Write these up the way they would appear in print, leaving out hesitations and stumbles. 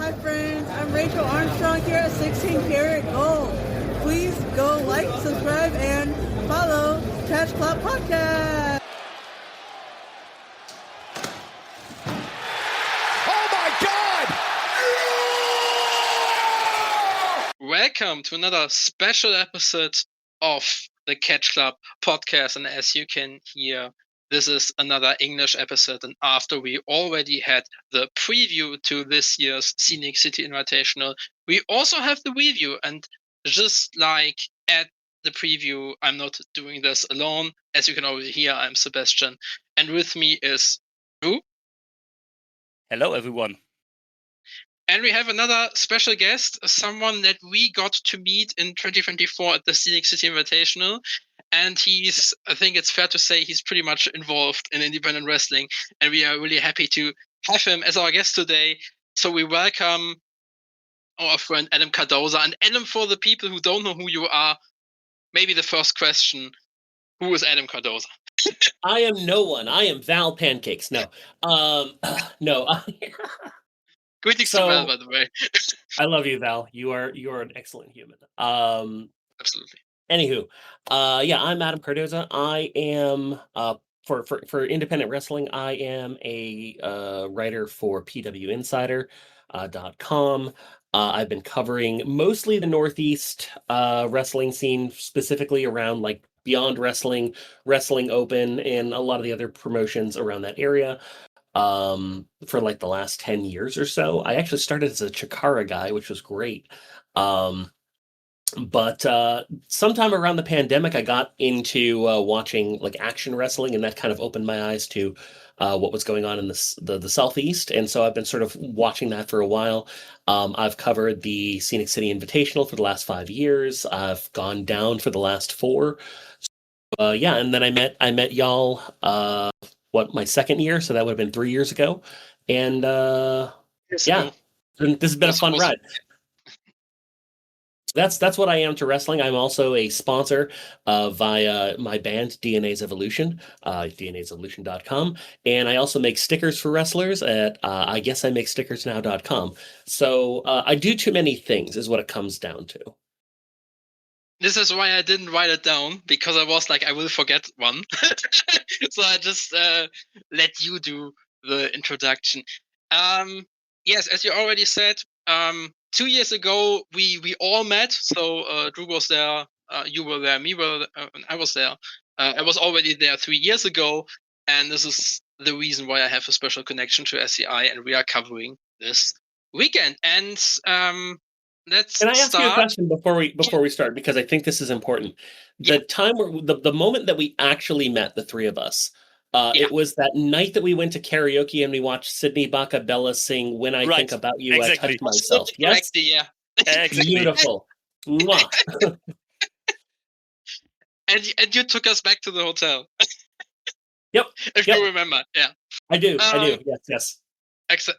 Hi friends, I'm Rachel Armstrong here at 16 Karat Gold. Please go like, subscribe, and follow Catch Club Podcast. Oh my God! Welcome to another special episode of the Catch Club Podcast, and as you can hear, this is another English episode, and after we already had the preview to this year's Scenic City Invitational, we also have the review, and just like at the preview, I'm not doing this alone. As you can already hear, I'm Sebastian, and with me is Drew. Hello, everyone. And we have another special guest, someone that we got to meet in 2024 at the Scenic City Invitational. And I think it's fair to say he's pretty much involved in independent wrestling. And we are really happy to have him as our guest today. So we welcome our friend Adam Cardoza. And Adam, for the people who don't know who you are, maybe the first question, who is Adam Cardoza? I am no one. I am Val Pancakes. No. No. Greetings to Val, by the way. I love you, Val. You are an excellent human. Absolutely. Anywho, I'm Adam Cardoza. I am for independent wrestling. I am a writer for PWInsider.com. I've been covering mostly the Northeast wrestling scene, specifically around like Beyond Wrestling, Wrestling Open, and a lot of the other promotions around that area. For like the last 10 years or so. I actually started as a Chikara guy, which was great. But sometime around the pandemic, I got into watching like action wrestling, and that kind of opened my eyes to what was going on in the Southeast. And so I've been sort of watching that for a while. I've covered the Scenic City Invitational for the last 5 years. I've gone down for the last 4. And then I met y'all my second year, so that would have been 3 years ago. And this has been a fun ride. That's what I am to wrestling. I'm also a sponsor via my band DNA's Evolution, DNA'sEvolution.com, and I also make stickers for wrestlers at I guess I make stickersnow.com. So I do too many things is what it comes down to. This is why I didn't write it down, because I was like, I will forget one. So I just let you do the introduction. Yes, as you already said, 2 years ago, we all met. So Drew was there, you were there, I was there. I was already there 3 years ago. And this is the reason why I have a special connection to SCI, and we are covering this weekend. And Can I ask you a question before we start, because I think this is important? The time where the moment that we actually met, the three of us, it was that night that we went to karaoke and we watched Sydney Bacabella sing "When I Think About You, I Touch Myself." Yes, yeah, beautiful. And you took us back to the hotel. Yep. If you remember, yeah. I do. Yes.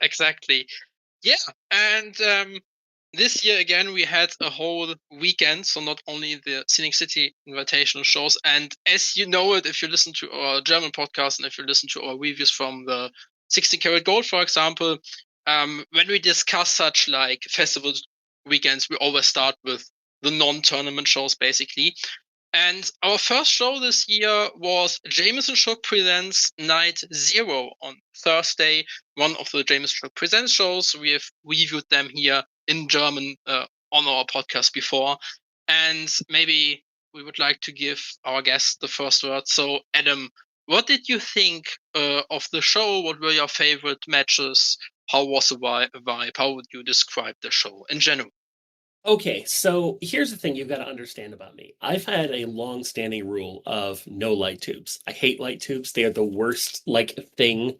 Exactly. Yeah, and this year again we had a whole weekend, so not only the Scenic City Invitational shows, and as you know it, if you listen to our German podcast and if you listen to our reviews from the 16 Karat Gold, for example, when we discuss such like festival weekends, we always start with the non-tournament shows basically. And our first show this year was Jameson Shook Presents Night 0 on Thursday, one of the Jameson Shook Presents shows. We have reviewed them here in German on our podcast before. And maybe we would like to give our guest the first word. So, Adam, what did you think of the show? What were your favorite matches? How was the vibe? How would you describe the show in general? Okay, so here's the thing you've got to understand about me. I've had a long-standing rule of no light tubes. I hate light tubes. They are the worst thing.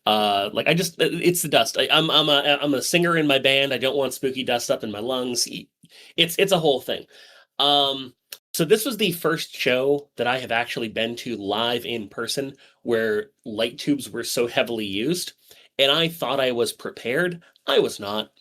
It's the dust. I'm a singer in my band. I don't want spooky dust up in my lungs. It's a whole thing. So this was the first show that I have actually been to live in person where light tubes were so heavily used, and I thought I was prepared. I was not.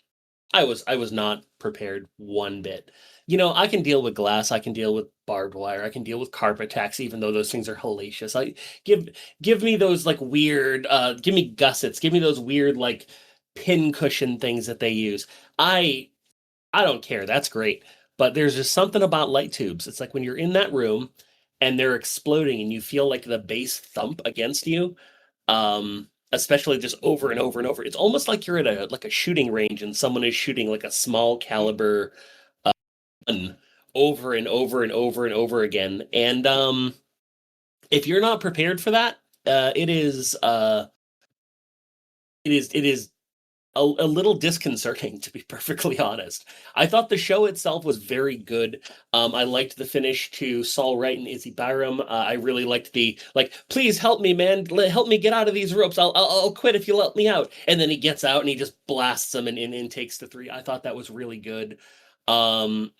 I was not prepared one bit. You know, I can deal with glass, I can deal with barbed wire, I can deal with carpet tacks, even though those things are hellacious. Give me those like weird, give me gussets, give me those weird like pin cushion things that they use. I don't care. That's great. But there's just something about light tubes. It's like when you're in that room and they're exploding and you feel like the bass thump against you, especially just over and over and over. It's almost like you're at a shooting range and someone is shooting like a small caliber gun over and over and over and over again. And if you're not prepared for that, it is a little disconcerting, to be perfectly honest. I thought the show itself was very good. I liked the finish to Saul Wright and Izzy Byram. I really liked the please help me, man, help me get out of these ropes. I'll quit if you let me out. And then he gets out and he just blasts them and takes the 3. I thought that was really good. The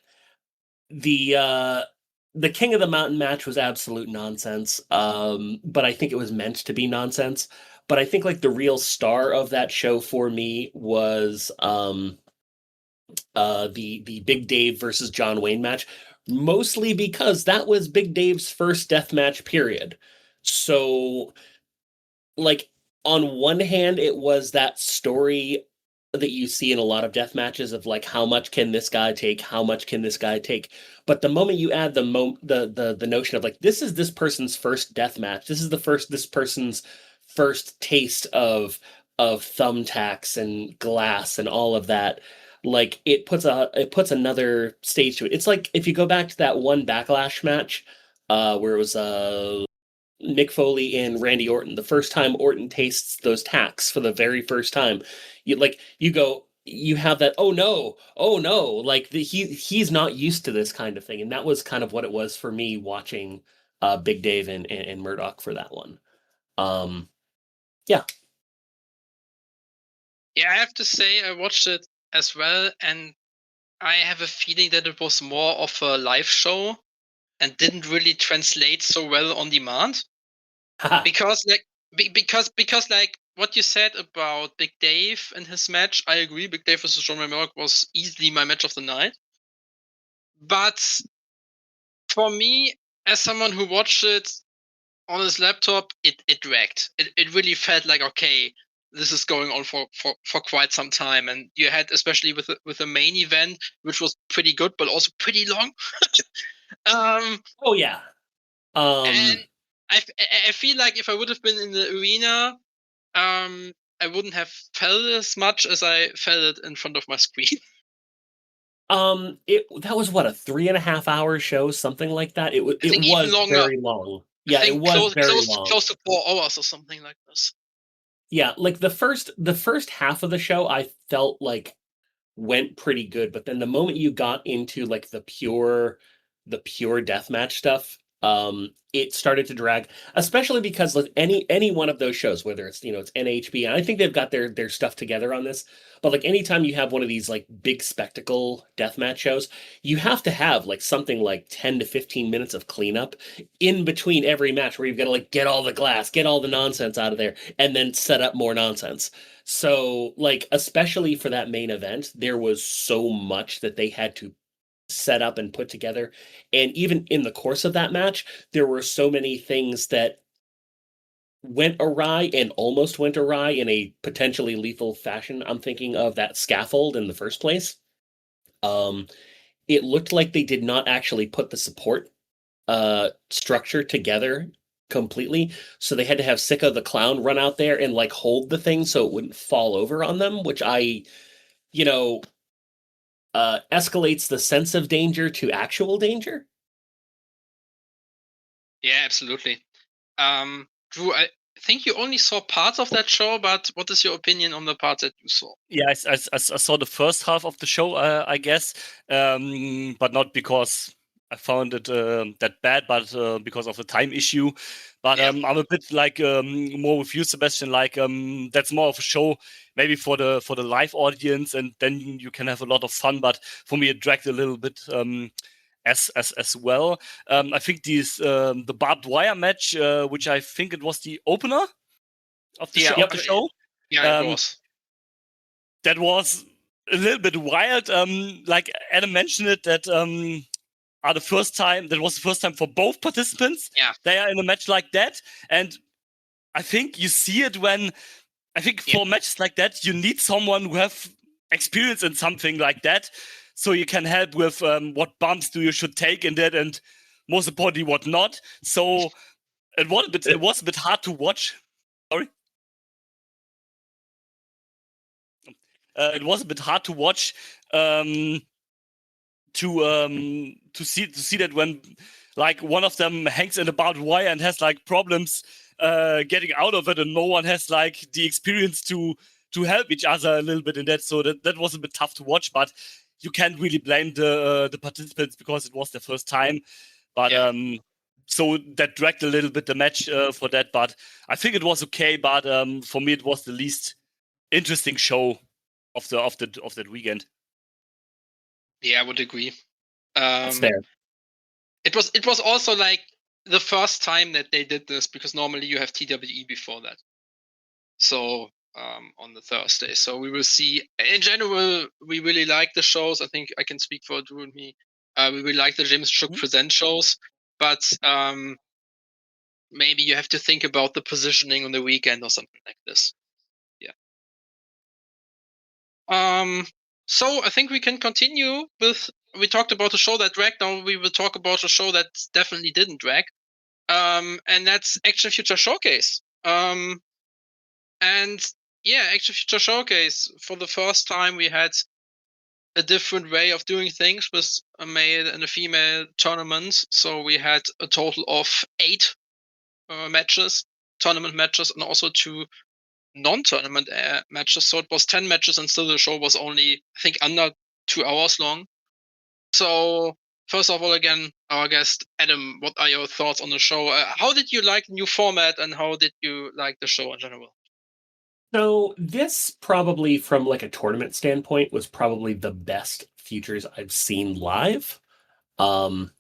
King of the Mountain match was absolute nonsense. But I think it was meant to be nonsense. But I think like the real star of that show for me was the Big Dave versus John Wayne match, mostly because that was Big Dave's first death match period. So like on one hand, it was that story that you see in a lot of death matches of like how much can this guy take, how much can this guy take. But the moment you add the notion of like this is this person's first death match, this is this person's first taste of thumbtacks and glass and all of that, like it puts another stage to it. It's like if you go back to that one Backlash match where it was Mick Foley and Randy Orton, the first time Orton tastes those tacks for the very first time, you have that oh no, like he's not used to this kind of thing. And that was kind of what it was for me watching Big Dave and Murdoch for that one. Yeah. Yeah, I have to say I watched it as well, and I have a feeling that it was more of a live show and didn't really translate so well on demand. because like what you said about Big Dave and his match, I agree. Big Dave versus John Wayne was easily my match of the night. But for me, as someone who watched it on his laptop, it dragged. It really felt like, okay, this is going on for quite some time. And you had, especially with the main event, which was pretty good, but also pretty long. Oh yeah. And I feel like if I would have been in the arena, I wouldn't have felt as much as I felt it in front of my screen. That was what, a 3.5 hour show, something like that. It was longer. Very long. Yeah, it was very long. Close to 4 hours or something like this. Yeah, like the first half of the show, I felt like went pretty good, but then the moment you got into like the pure deathmatch stuff, it started to drag, especially because like any one of those shows, whether it's it's NHB, and I think they've got their stuff together on this, but like anytime you have one of these like big spectacle deathmatch shows, you have to have like something like 10 to 15 minutes of cleanup in between every match where you've got to like get all the glass, get all the nonsense out of there, and then set up more nonsense. So like especially for that main event, there was so much that they had to set up and put together. And even in the course of that match, there were so many things that went awry and almost went awry in a potentially lethal fashion. I'm thinking of that scaffold in the first place. It looked like they did not actually put the support structure together completely. So they had to have Sicko the Clown run out there and like hold the thing so it wouldn't fall over on them, which escalates the sense of danger to actual danger. Yeah, absolutely. Drew, I think you only saw parts of that show, but what is your opinion on the parts that you saw? Yeah, I saw the first half of the show, I guess, but not because I found it that bad, but because of the time issue. But Yeah. I'm a bit like more with you, Sebastian. Like that's more of a show, maybe for the live audience, and then you can have a lot of fun. But for me, it dragged a little bit as well. I think the barbed wire match, which I think it was the opener of the show. Yeah, it was. That was a little bit wild. Like Adam mentioned it, that was the first time for both participants. Yeah. They are in a match like that. And I think you see it when I think for matches like that, you need someone who have experience in something like that, so you can help with what bumps you should take in that, and most importantly, what not. So it was a bit hard to watch. Sorry. It was a bit hard to watch to see that when like one of them hangs in a barbed wire and has like problems getting out of it, and no one has like the experience to help each other a little bit in that. So that was a bit tough to watch, but you can't really blame the participants because it was their first time. But so that dragged a little bit the match for that. But I think it was okay. But for me, it was the least interesting show of that weekend. Yeah, I would agree. That's fair. It was also like the first time that they did this, because normally you have TWE before that. So on the Thursday. So we will see. In general, we really like the shows. I think I can speak for Drew and me. We really like the James Shook Present shows, but maybe you have to think about the positioning on the weekend or something like this. Yeah. So I think we can continue with. We talked about a show that dragged. Now we will talk about a show that definitely didn't drag. And that's Action Future Showcase. And yeah, Action Future Showcase, for the first time we had a different way of doing things with a male and a female tournament. So we had a total of 8 matches, tournament matches, and also 2 non-tournament matches. So it was 10 matches, and still the show was only, I think, under 2 hours long. So first of all, again, our guest, Adam, what are your thoughts on the show? How did you like the new format, and how did you like the show in general? So this probably, from like a tournament standpoint, was probably the best Futures I've seen live. On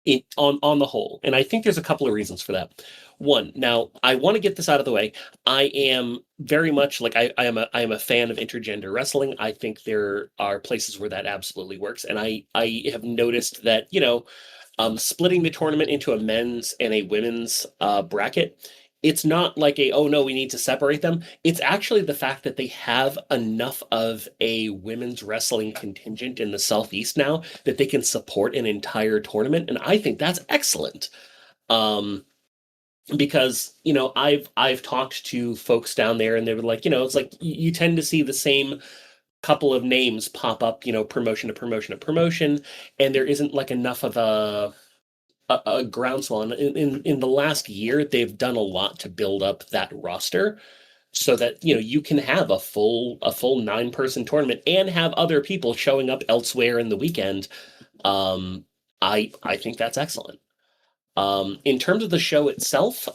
the whole. And I think there's a couple of reasons for that. One, now I want to get this out of the way. I am very much like I am a fan of intergender wrestling. I think there are places where that absolutely works. And I have noticed that, splitting the tournament into a men's and a women's bracket, it's not like oh no, we need to separate them. It's actually the fact that they have enough of a women's wrestling contingent in the Southeast now that they can support an entire tournament. And I think that's excellent. Because, I've talked to folks down there, and they were like, it's like you tend to see the same couple of names pop up, promotion to promotion to promotion, and there isn't like enough of a groundswell. In the last year, they've done a lot to build up that roster so that, you can have a full 9-person tournament and have other people showing up elsewhere in the weekend. I think that's excellent. In terms of the show itself,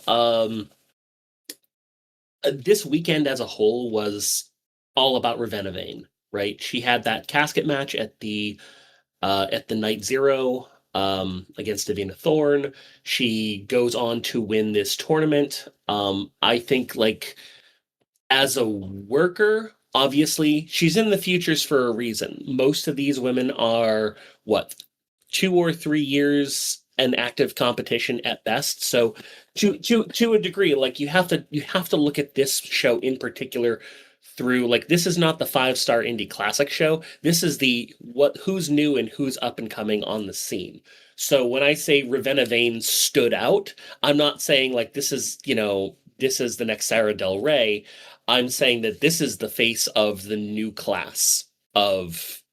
this weekend as a whole was all about Ravenna Vane, right? She had that casket match at the Night Zero against Davina Thorne. She goes on to win this tournament. I think, like, as a worker, obviously, she's in the Futures for a reason. Most of these women are, 2 or 3 years in active competition at best. So to a degree, like, you have to look at this show in particular through, like, this is not the 5-star indie classic show. This is who's new and who's up and coming on the scene. So when I say Ravenna Vane stood out, I'm not saying like this is the next Sarah Del Rey. I'm saying that this is the face of the new class of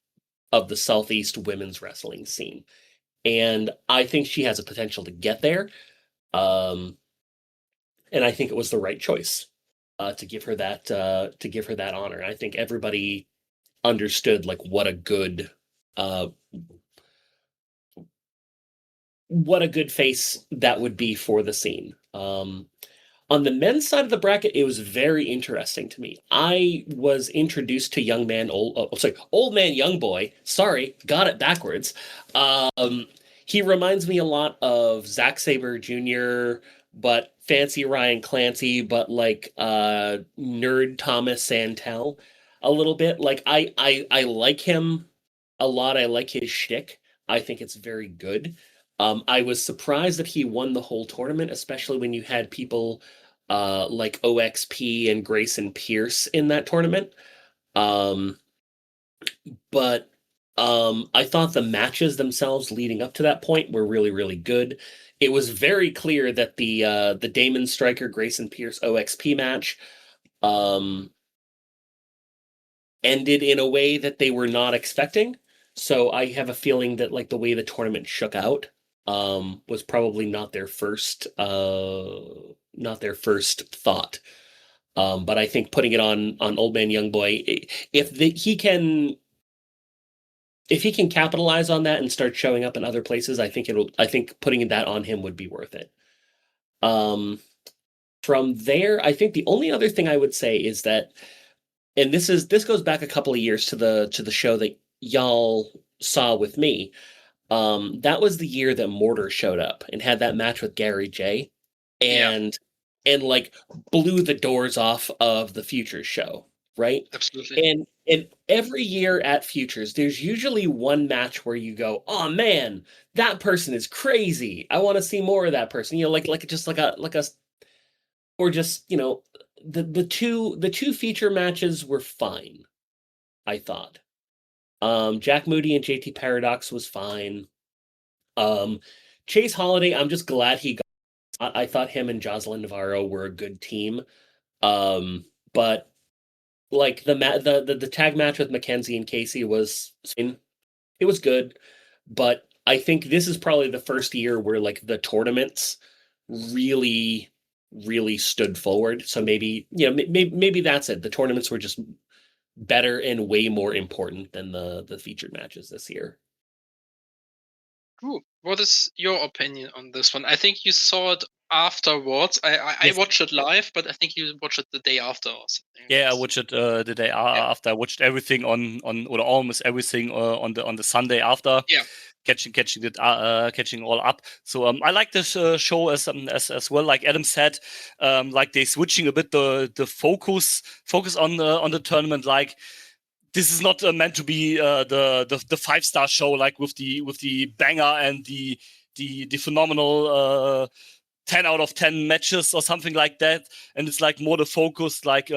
the Southeast women's wrestling scene. And I think she has a potential to get there. And I think it was the right choice to give her that honor. I think everybody understood like what a good face that would be for the scene. On the men's side of the bracket, it was very interesting to me. I was introduced to Old Man Young Boy. Sorry, got it backwards. He reminds me a lot of Zack Sabre Jr., but fancy Ryan Clancy, but like nerd Thomas Santel a little bit. Like I like him a lot. I like his shtick. I think it's very good. I was surprised that he won the whole tournament, especially when you had people like OXP and Grayson Pierce in that tournament. But I thought the matches themselves leading up to that point were really, really good. It was very clear that the Damon Stryker Grayson Pierce OXP match ended in a way that they were not expecting. So I have a feeling that like the way the tournament shook out was probably not their first thought. But I think putting it on Old Man Young Boy, if he can capitalize on that and start showing up in other places, I think putting that on him would be worth it. From there, I think the only other thing I would say is that, and this goes back a couple of years to the show that y'all saw with me. That was the year that Mortar showed up and had that match with Gary J. And like blew the doors off of the Futures show, right? Absolutely. And every year at Futures, there's usually one match where you go, "Oh man, that person is crazy. I want to see more of that person." You know, or just, you know, the two feature matches were fine, I thought. Jack Moody and JT Paradox was fine. Chase Holiday, I'm just glad he got. I thought him and Jocelyn Navarro were a good team. But like the tag match with Mackenzie and Casey was good, but I think this is probably the first year where like the tournaments really stood forward. So maybe, you know, maybe that's it. The tournaments were just better and way more important than the featured matches this year. Cool. What is your opinion on this one? I think you saw it afterwards. I watched it live, but I think you watched it the day after or something. Yeah, I watched it the day after. I watched everything on or almost everything on the Sunday after. Yeah. Catching all up. So I like this show as well. Like Adam said, like they switching a bit the focus on the tournament. Like this is not meant to be the 5-star show, like with the banger and the phenomenal 10 out of 10 matches or something like that. And it's like more the focus, like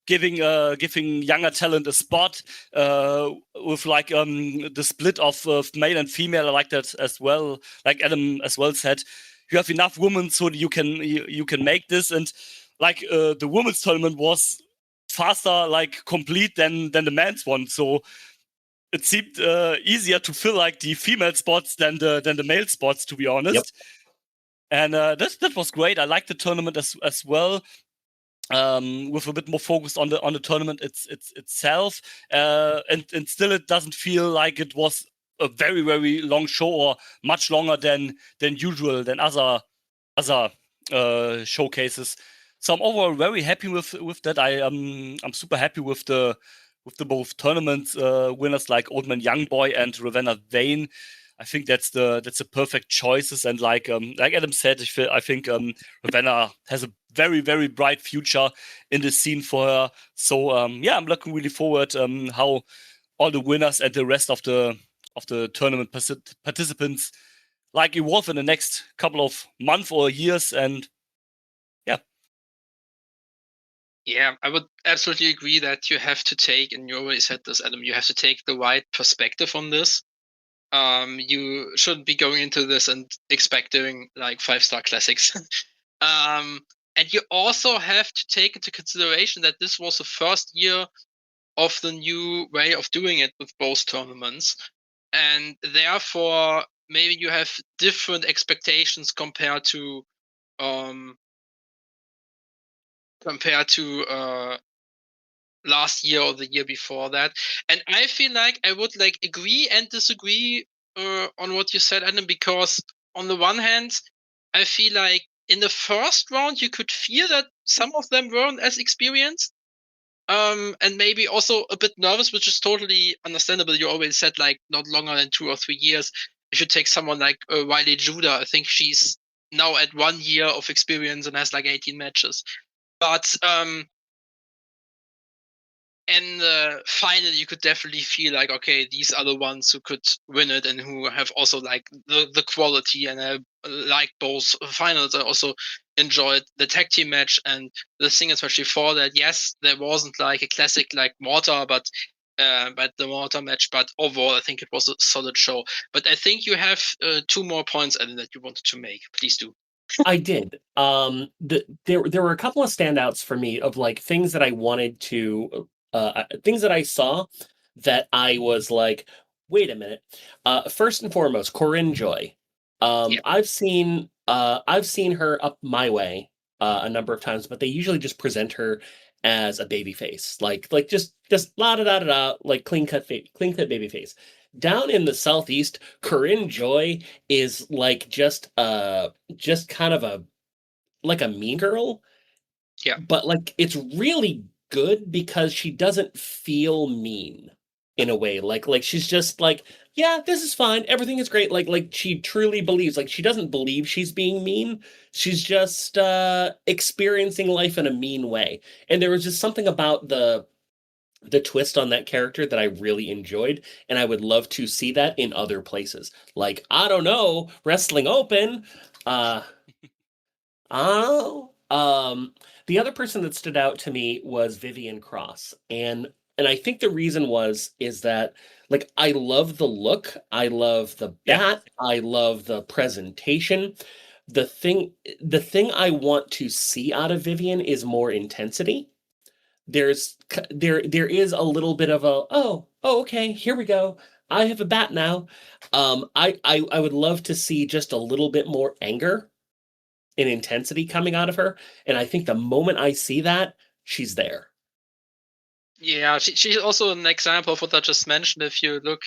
giving younger talent a spot with like the split of male and female. I like that as well. Like Adam as well said, you have enough women so you can make this. And like the women's tournament was faster, like complete than the men's one. So it seemed easier to fill like the female spots than the male spots, to be honest. Yep. And that was great. I liked the tournament as well. With a bit more focus on the tournament itself, and still it doesn't feel like it was a very, very long show or much longer than usual than other showcases. So I'm overall very happy with that. I'm super happy with the both tournament winners like Old Man Young Boy and Ravenna Vane. I think that's the perfect choices, and like Adam said, I think Ravenna has a very, very bright future in the scene for her. So yeah, I'm looking really forward how all the winners and the rest of the tournament participants like evolve in the next couple of months or years, and yeah, I would absolutely agree that you have to take, and you already said this, Adam, you have to take the right perspective on this. You shouldn't be going into this and expecting like 5-star classics. And you also have to take into consideration that this was the first year of the new way of doing it with both tournaments. And therefore, maybe you have different expectations compared to last year or the year before that. And I feel like I would like agree and disagree on what you said, Adam, because on the one hand, I feel like in the first round you could feel that some of them weren't as experienced, and maybe also a bit nervous, which is totally understandable. You always said like not longer than 2 or 3 years. If you take someone like Wiley Judah, I think she's now at 1 year of experience and has like 18 matches. But in the final, you could definitely feel like, okay, these are the ones who could win it and who have also like the quality, and like both finals are also enjoyed the tag team match, and the thing especially for that, yes, there wasn't like a classic like Mortar, but the Mortar match, but overall I think it was a solid show. But I think you have 2 more points, Ellen, that you wanted to make. Please do. I did. There were a couple of standouts for me of like things that I wanted to, things that I saw that I was like, wait a minute. First and foremost, Corinne Joy. Yeah. I've seen her up my way a number of times, but they usually just present her as a baby face, like just la da da da da, like clean cut baby face. Down in the Southeast, Corinne Joy is like just kind of a mean girl. Yeah. But like it's really good because she doesn't feel mean in a way. Like she's just like, yeah, this is fine. Everything is great. Like she truly believes, like she doesn't believe she's being mean. She's just experiencing life in a mean way. And there was just something about the twist on that character that I really enjoyed, and I would love to see that in other places. Like, I don't know, Wrestling Open. Oh, the other person that stood out to me was Vivian Cross, and I think the reason is that like I love the look, I love the bat, I love the presentation. The thing I want to see out of Vivian is more intensity. There is a little bit of a okay, here we go, I have a bat now. I would love to see just a little bit more anger and intensity coming out of her, and I think the moment I see that, she's there. Yeah, she's also an example of what I just mentioned. If you look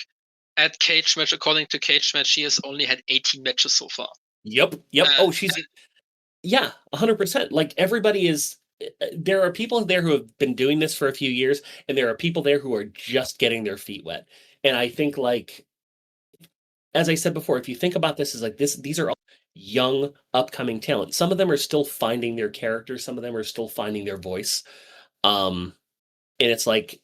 at Cage Match, according to Cage Match, she has only had 18 matches so far. Yep. She's 100%. Like everybody is. There are people there who have been doing this for a few years, and there are people there who are just getting their feet wet. And I think, like, as I said before, if you think about this as like this, these are all young, upcoming talent. Some of them are still finding their character. Some of them are still finding their voice. And it's like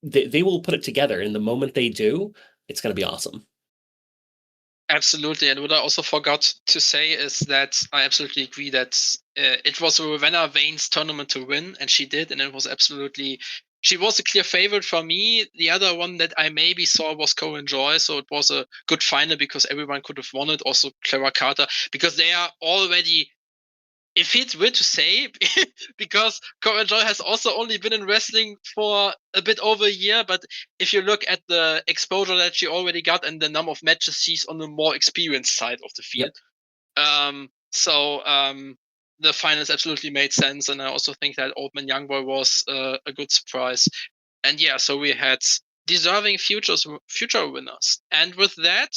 they will put it together, and the moment they do, it's going to be awesome. Absolutely. And what I also forgot to say is that I absolutely agree that it was Ravenna Vane's tournament to win, and she did, and it was absolutely, she was a clear favorite for me. The other one that I maybe saw was Cohen Joy, so it was a good final because everyone could have won it. Also Clara Carter, because they are already, it feels weird to say because Corinne Joy has also only been in wrestling for a bit over a year, but if you look at the exposure that she already got and the number of matches, she's on the more experienced side of the field. Yep. The finals absolutely made sense, and I also think that Old Man Young Boy was a good surprise. And yeah, so we had deserving future winners. And with that,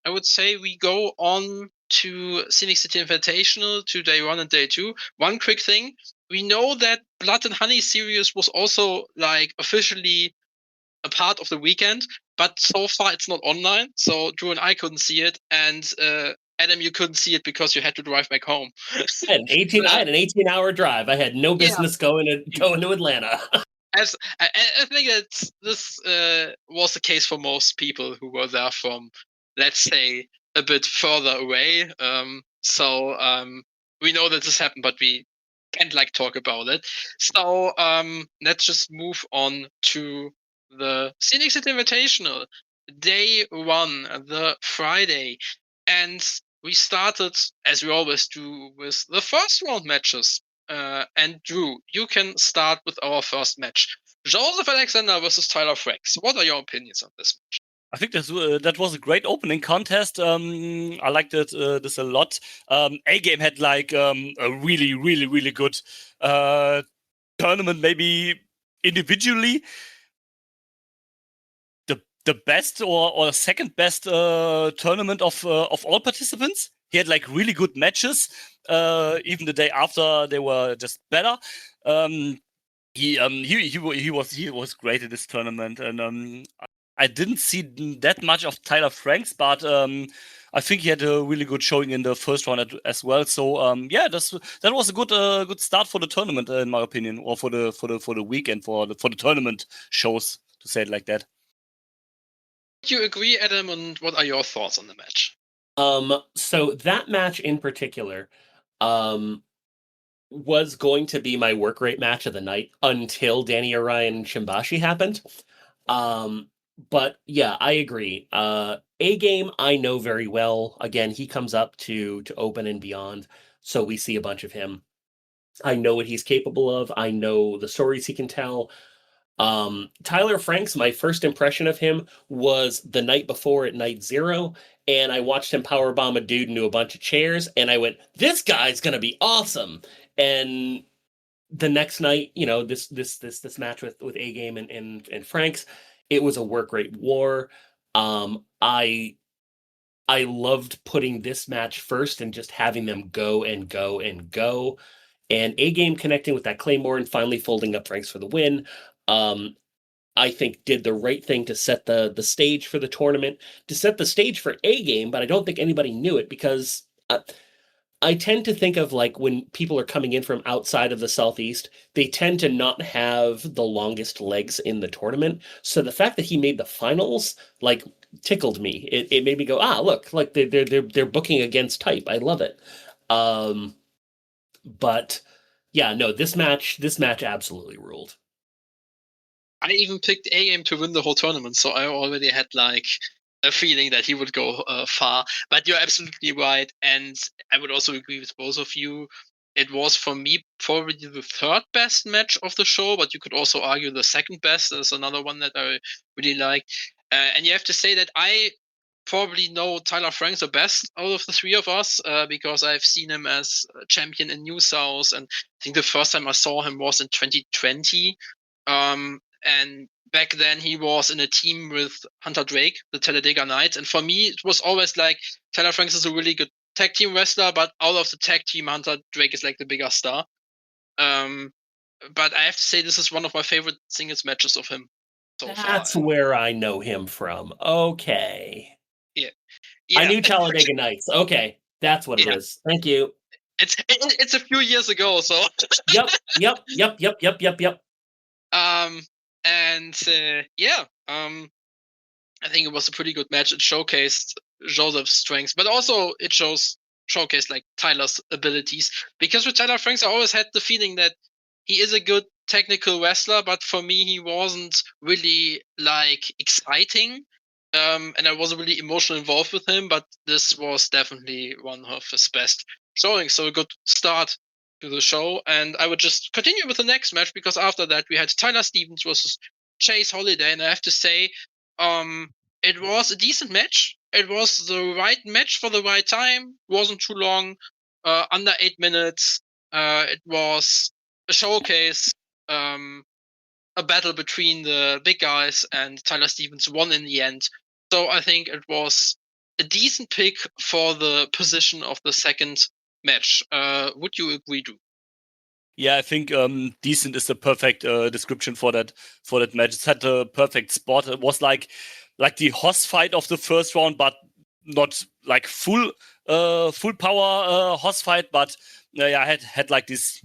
I would say we go on to Scenic City Invitational to day 1 and day 2. One quick thing. We know that Blood and Honey series was also like officially a part of the weekend, but so far it's not online. So Drew and I couldn't see it, and Adam, you couldn't see it because you had to drive back home. I had an 18-hour drive. I had no business going to Atlanta. I think that this was the case for most people who were there from, let's say, a bit further away. We know that this happened, but we can't like talk about it. So let's just move on to the Scenic City Invitational, day 1, the Friday. And we started, as we always do, with the first round matches. And Drew, you can start with our first match. Joseph Alexander versus Tyler Franks. What are your opinions on this match? I think that was a great opening contest. I liked it this a lot. A-Game had like a really, really, really good tournament, maybe individually. The best or second best tournament of all participants. He had like really good matches. Even the day after, they were just better. He was great in this tournament, and I didn't see that much of Tyler Franks, but I think he had a really good showing in the first round as well. So that was a good start for the tournament, in my opinion, or for the weekend, for the tournament shows, to say it like that. Do you agree, Adam, and what are your thoughts on the match? So that match in particular, was going to be my work rate match of the night until Danny Orion and Shimbashi happened. But yeah, I agree. A Game I know very well. Again, he comes up to Open and beyond, so we see a bunch of him. I know what he's capable of. I know the stories he can tell. Tyler Franks, my first impression of him was the night before at Night Zero, and I watched him powerbomb a dude into a bunch of chairs, and I went, "This guy's gonna be awesome." And the next night, this match with A Game and Franks, it was a work rate war. I loved putting this match first and just having them go and go and go. And A Game connecting with that Claymore and finally folding up Franks for the win. I think did the right thing to set the stage for the tournament, to set the stage for A Game, but I don't think anybody knew it because I tend to think of like when people are coming in from outside of the Southeast, they tend to not have the longest legs in the tournament. So the fact that he made the finals, like, tickled me. It made me go, look, like they're booking against type. I love it. But yeah, no, this match absolutely ruled. I even picked A Game to win the whole tournament, so I already had like a feeling that he would go far. But you're absolutely right, and I would also agree with both of you. It was for me probably the third best match of the show, but you could also argue the second best. There's another one that I really like, and you have to say that I probably know Tyler Franks the best out of the three of us because I've seen him as a champion in New South, and I think the first time I saw him was in 2020. And back then he was in a team with Hunter Drake, the Talladega Knights. And for me, it was always like Tyler Franks is a really good tag team wrestler, but out of the tag team, Hunter Drake is like the bigger star. But I have to say, this is one of my favorite singles matches of him so far. That's where I know him from. Okay. Yeah. I knew Talladega Nights. Okay. That's what it is. Thank you. It's a few years ago, so. Yep. I think it was a pretty good match. It showcased Joseph's strengths, but also it showcased like Tyler's abilities. Because with Tyler Franks, I always had the feeling that he is a good technical wrestler, but for me, he wasn't really like exciting. And I wasn't really emotionally involved with him, but this was definitely one of his best showings. So a good start to the show. And I would just continue with the next match because after that we had Tyler Stevens versus Chase Holiday. And I have to say, it was a decent match. It was the right match for the right time. Wasn't too long, under 8 minutes. It was a showcase, a battle between the big guys, and Tyler Stevens won in the end. So I think it was a decent pick for the position of the second match. Would you agree, Drew? Yeah, I think decent is the perfect description for that match. It had a perfect spot. It was like the Hoss fight of the first round, but not like full power Hoss fight. But I had like this,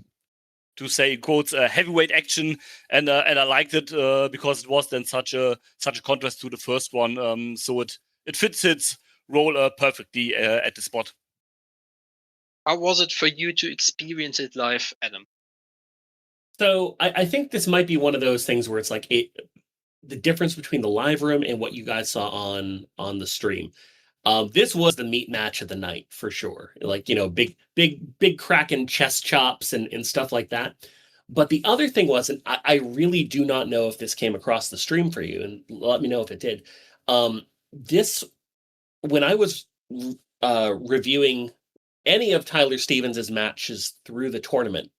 to say in quotes, heavyweight action, and I liked it because it was then such a contrast to the first one. So it fits its role perfectly at the spot. How was it for you to experience it live, Adam? So I think this might be one of those things where it's like the difference between the live room and what you guys saw on the stream. This was the meat match of the night for sure. Like, big cracking chest chops and stuff like that. But the other thing was, and I really do not know if this came across the stream for you, and let me know if it did. When I was reviewing any of Tyler Stevens' matches through the tournament,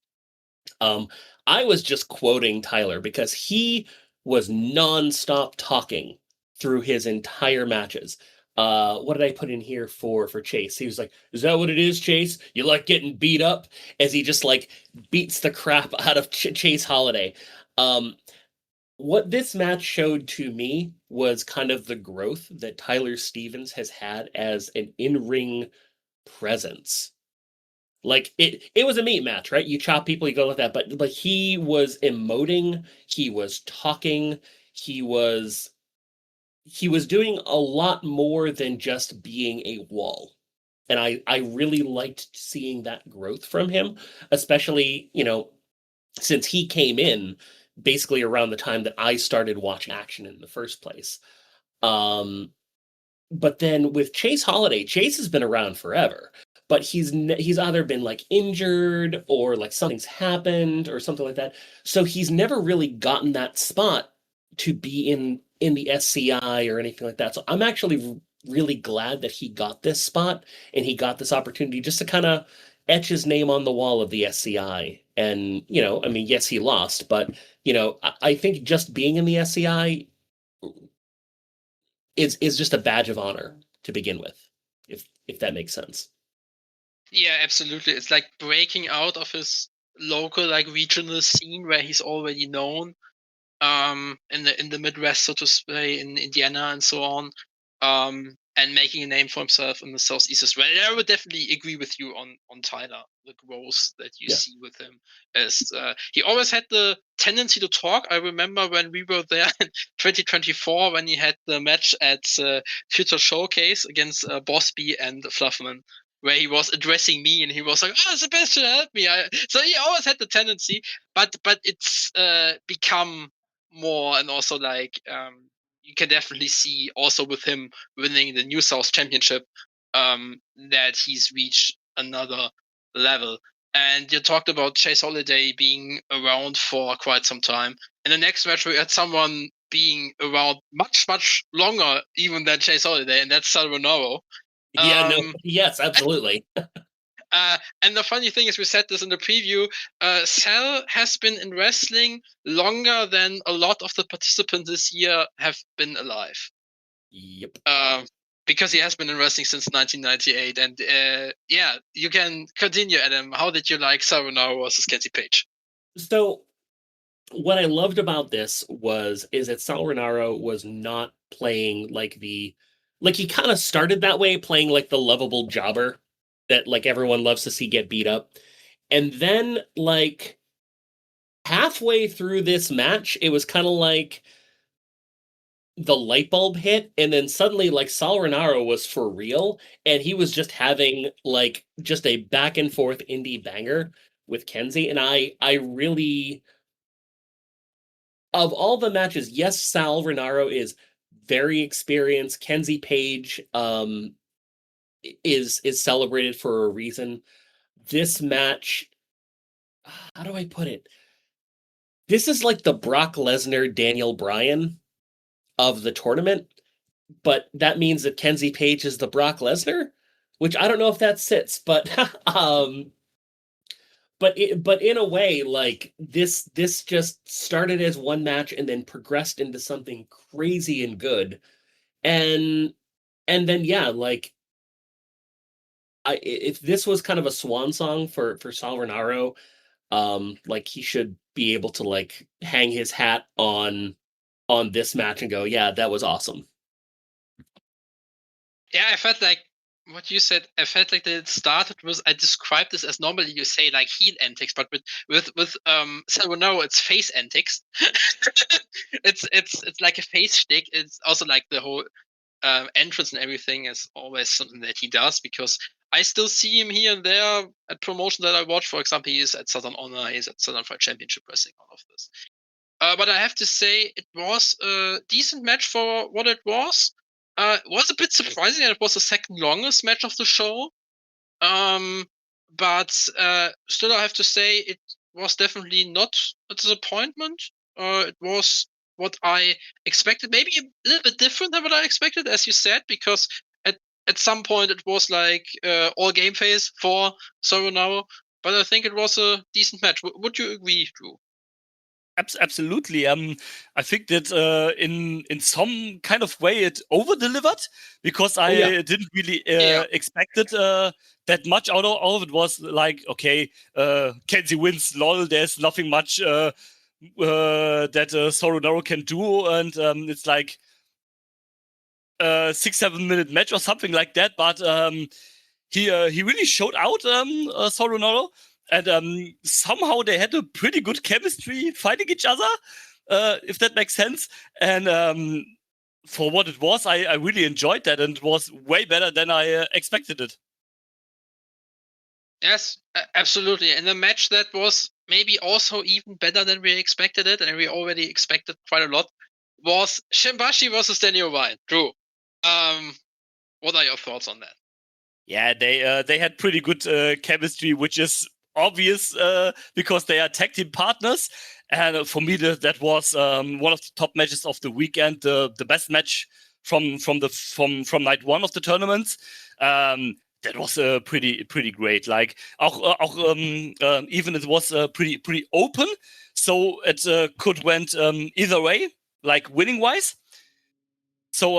I was just quoting Tyler because he was nonstop talking through his entire matches. What did I put in here for Chase? He was like, "Is that what it is, Chase? You like getting beat up?" As he just like beats the crap out of Chase Holiday. What this match showed to me was kind of the growth that Tyler Stevens has had as an in-ring presence. Like it was a meat match, right? You chop people, you go with that, but he was emoting, he was talking, he was doing a lot more than just being a wall. And I really liked seeing that growth from him, especially, since he came in basically around the time that I started watching action in the first place. But then with Chase Holiday, Chase has been around forever, but he's either been like injured or like something's happened or something like that. So he's never really gotten that spot to be in the SCI or anything like that. So I'm actually really glad that he got this spot and he got this opportunity just to kind of etch his name on the wall of the SCI. And, I mean, yes, he lost, but, I think just being in the SCI is just a badge of honor to begin with, if that makes sense. Yeah, absolutely. It's like breaking out of his local, like regional scene where he's already known, in the Midwest, so to say, in Indiana and so on, and making a name for himself in the Southeast as well. And I would definitely agree with you on Tyler. The growth that you see with him is he always had the tendency to talk. I remember when we were there in 2024 when he had the match at Future Showcase against Bosby and Fluffman, where he was addressing me and he was like, "Oh, Sebastian, help me!" So he always had the tendency, but it's become more, and also like you can definitely see also with him winning the New South Championship that he's reached another level. And you talked about Chase Holiday being around for quite some time. In the next match, we had someone being around much, much longer even than Chase Holiday, and that's Sal Rinauro. Yes, absolutely. And the funny thing is, we said this in the preview, Sal has been in wrestling longer than a lot of the participants this year have been alive. Yep. Because he has been in wrestling since 1998. And yeah, you can continue, Adam. How did you like Sal Rinauro versus Kenzie Page? So what I loved about this is that Sal Rinauro was not playing like he kind of started that way, playing like the lovable jobber that like everyone loves to see get beat up. And then like halfway through this match, it was kind of like the light bulb hit, and then suddenly like Sal Rinauro was for real, and he was just having like just a back and forth indie banger with Kenzie. And I really, of all the matches, yes, Sal Rinauro is very experienced. Kenzie Page is celebrated for a reason. This match, how do I put it? This is like the Brock Lesnar, Daniel Bryan of the tournament, but that means that Kenzie Page is the Brock Lesnar, which I don't know if that sits, but but in a way, like this just started as one match and then progressed into something crazy and good, and then yeah, like if this was kind of a swan song for Sal Rinauro, like he should be able to like hang his hat on this match and go, yeah, that was awesome. Yeah, I felt like what you said. I felt like that it started with, I described this as normally you say like heel antics, but with Sal Rinauro, it's face antics. it's like a face shtick. It's also like the whole entrance and everything is always something that he does, because I still see him here and there at promotion that I watch. For example, he is at Southern Honor, he's at Southern Fried Championship Wrestling, all of this. But I have to say, it was a decent match for what it was. It was a bit surprising that it was the second longest match of the show. But still, I have to say, it was definitely not a disappointment. It was what I expected, maybe a little bit different than what I expected, as you said, because at some point it was like all game phase for Sal Rinauro. But I think it was a decent match. Would you agree, Drew? Absolutely. I think that in some kind of way it over delivered, because I didn't really expect it that much out of it. Was like, okay, Kenzie wins, lol. There's nothing much that Sal Rinauro can do, and it's like 6-7 minute match or something like that. But he really showed out, Sal Rinauro. And somehow they had a pretty good chemistry fighting each other, if that makes sense. And for what it was, I really enjoyed that, and it was way better than I expected it. Yes, absolutely. And a match that was maybe also even better than we expected it, and we already expected quite a lot, was Shimbashi versus Daniel Ryan. Drew, what are your thoughts on that? Yeah, they had pretty good chemistry, which is obvious because they are tag team partners. And for me, that was one of the top matches of the weekend, the best match from night one of the tournament. That was pretty great. Like even it was pretty open, so it could went either way, like winning wise. So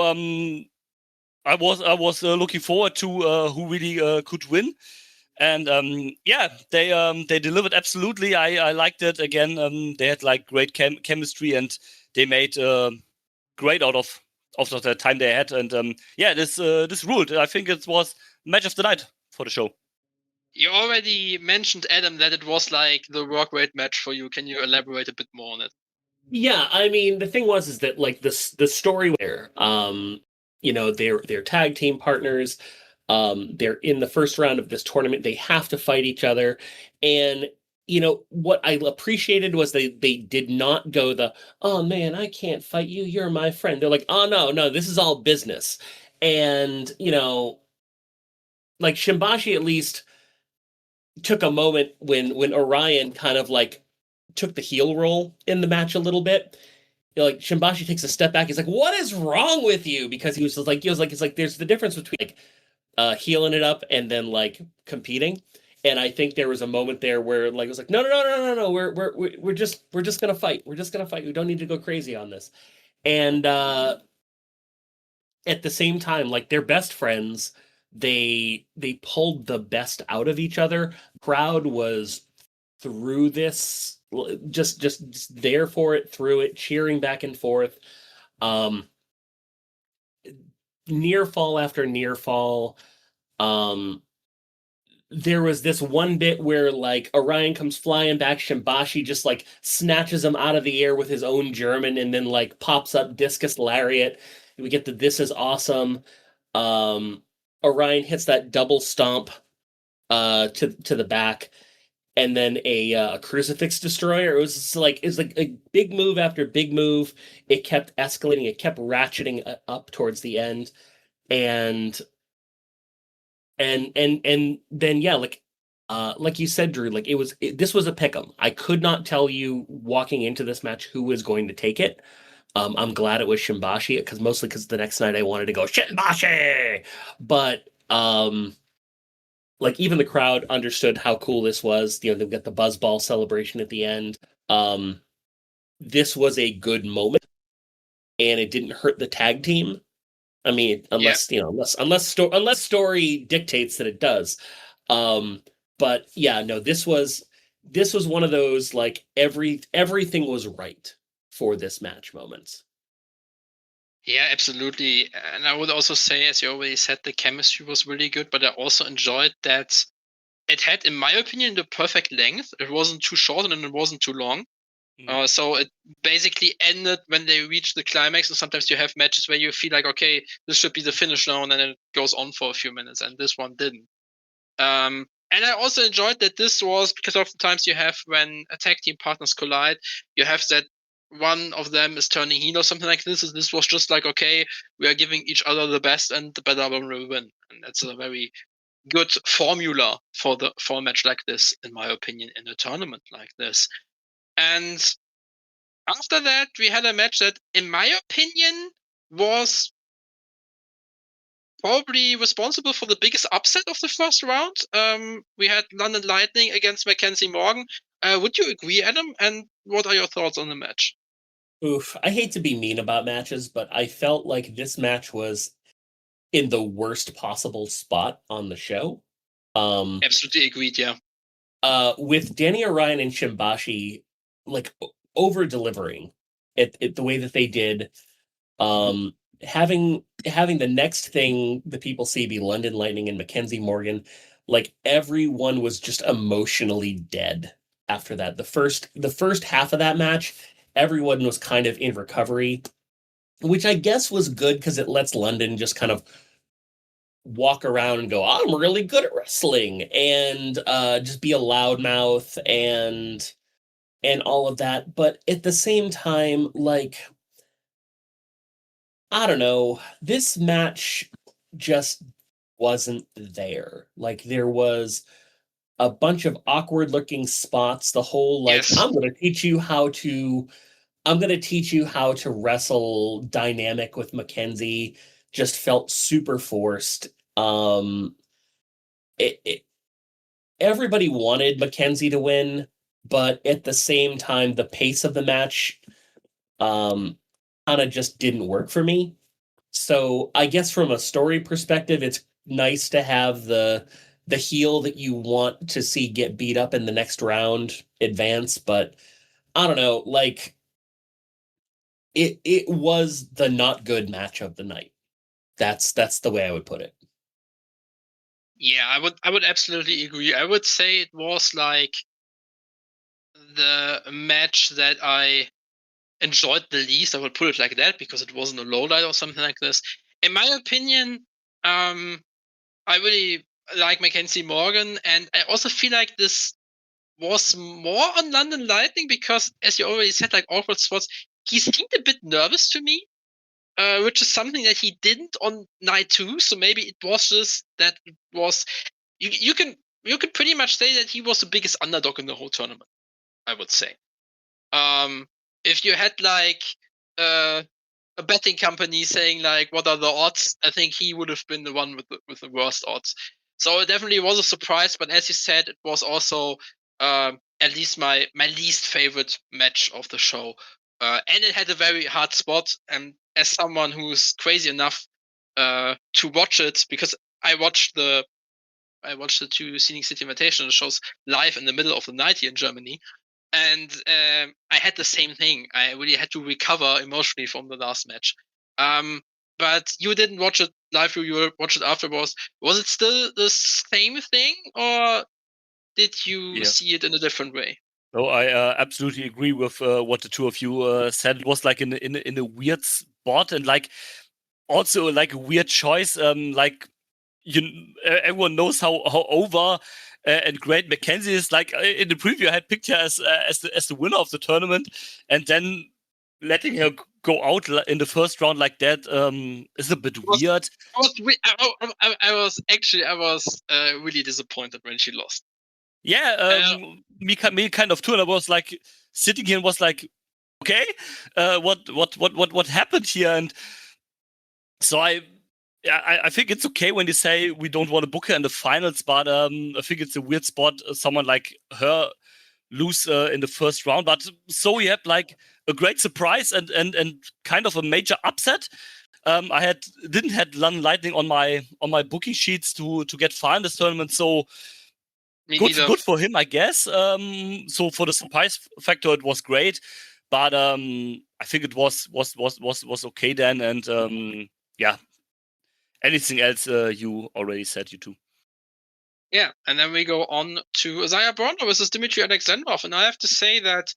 I was looking forward to who really could win, and they delivered absolutely. I liked it again. They had like great chemistry, and they made great out of the time they had. And this ruled. I think it was match of the night for the show. You already mentioned, Adam, that it was like the work rate match for you. Can you elaborate a bit more on it? Yeah, I mean, the thing was is that like the story there, they're tag team partners. They're in the first round of this tournament. They have to fight each other, and what I appreciated was they did not go the, oh man, I can't fight you, you're my friend. They're like, oh no, this is all business, and like Shimbashi at least took a moment when Orion kind of like took the heel roll in the match a little bit. Like Shimbashi takes a step back. He's like, "What is wrong with you?" Because he was like, it's like there's the difference between like healing it up and then like competing. And I think there was a moment there where like it was like, no, we're just gonna fight. We're just gonna fight. We don't need to go crazy on this. And at the same time, like they're best friends. They pulled the best out of each other. Crowd was through this, just there for it, through it, cheering back and forth. Near fall after near fall. There was this one bit where like Orion comes flying back, Shimbashi just like snatches him out of the air with his own German and then like pops up discus lariat. We get the "this is awesome." Orion hits that double stomp to the back, and then a crucifix destroyer. It's like a big move after big move. It kept escalating. It kept ratcheting up towards the end, and then yeah, like you said, Drew, like this was a pick'em. I could not tell you walking into this match who was going to take it. I'm glad it was Shimbashi mostly because the next night I wanted to go Shimbashi, but like even the crowd understood how cool this was. They've got the buzzball celebration at the end. This was a good moment, and it didn't hurt the tag team. I mean, unless story dictates that it does. But yeah, no, this was one of those like everything was right for this match moments. Yeah, absolutely. And I would also say, as you already said, the chemistry was really good, but I also enjoyed that it had, in my opinion, the perfect length. It wasn't too short and it wasn't too long. So it basically ended when they reached the climax. And sometimes you have matches where you feel like, okay, this should be the finish now, and then it goes on for a few minutes, and this one didn't. And I also enjoyed that this was, because oftentimes you have when tag team partners collide, you have that one of them is turning heel or something like this. And this was just like, okay, we are giving each other the best, and the better one will win. And that's a very good formula for a match like this, in my opinion, in a tournament like this. And after that, we had a match that, in my opinion, was probably responsible for the biggest upset of the first round. We had London Lightning against Mackenzie Morgan. Would you agree, Adam? And what are your thoughts on the match? Oof, I hate to be mean about matches, but I felt like this match was in the worst possible spot on the show. Absolutely agreed, yeah. With Danny Orion and Shimbashi like over delivering it the way that they did, having the next thing the people see be London Lightning and Mackenzie Morgan, like everyone was just emotionally dead after that. The first half of that match, everyone was kind of in recovery, which I guess was good because it lets London just kind of walk around and go, I'm really good at wrestling, and just be a loudmouth and all of that. But at the same time, like, I don't know, this match just wasn't there. Like, there was a bunch of awkward looking spots. The whole, like, Yes. I'm going to teach you how to wrestle dynamic with Mackenzie just felt super forced. Everybody wanted Mackenzie to win, but at the same time, the pace of the match kind of just didn't work for me. So I guess from a story perspective, it's nice to have the heel that you want to see get beat up in the next round advance, but I don't know, like it was the not good match of the night. That's the way I would put it. Yeah, I would absolutely agree. I would say it was like the match that I enjoyed the least. I would put it like that because it wasn't a lowlight or something like this. In my opinion, I really like Mackenzie Morgan, and I also feel like this was more on London Lightning because, as you already said, like awkward spots, he seemed a bit nervous to me, which is something that he didn't on night 2. So maybe it was just that it was you can pretty much say that he was the biggest underdog in the whole tournament, I would say. If you had like a betting company saying like what are the odds, I think he would have been the one with the worst odds. So it definitely was a surprise, but as you said, it was also at least my least favorite match of the show. And it had a very hard spot. And as someone who's crazy enough to watch it, because I watched the 2 Scenic City Invitational shows live in the middle of the night here in Germany. And I had the same thing. I really had to recover emotionally from the last match. But you didn't watch it live, you watched it afterwards. Was it still the same thing, or did you see it in a different way? No, I absolutely agree with what the two of you said. It was like in a weird spot, and like also like a weird choice. Like everyone knows how over and great Mackenzie is. Like in the preview, I had picked her as the winner of the tournament, and then letting her go out in the first round like that is a bit weird. I was really disappointed when she lost. Yeah, me kind of too. And I was like sitting here and was like, okay, what happened here? And so I think it's okay when you say we don't want to book her in the finals, but I think it's a weird spot someone like her lose in the first round. But so we had like a great surprise and kind of a major upset. I didn't have London Lightning on my booking sheets to get far in this tournament, so good for him, I guess. So for the surprise factor, it was great, but I think it was okay then, and yeah. Anything else you already said, you two? Yeah, and then we go on to Isaiah Bronner versus Dmitry Alexandrov, and I have to say that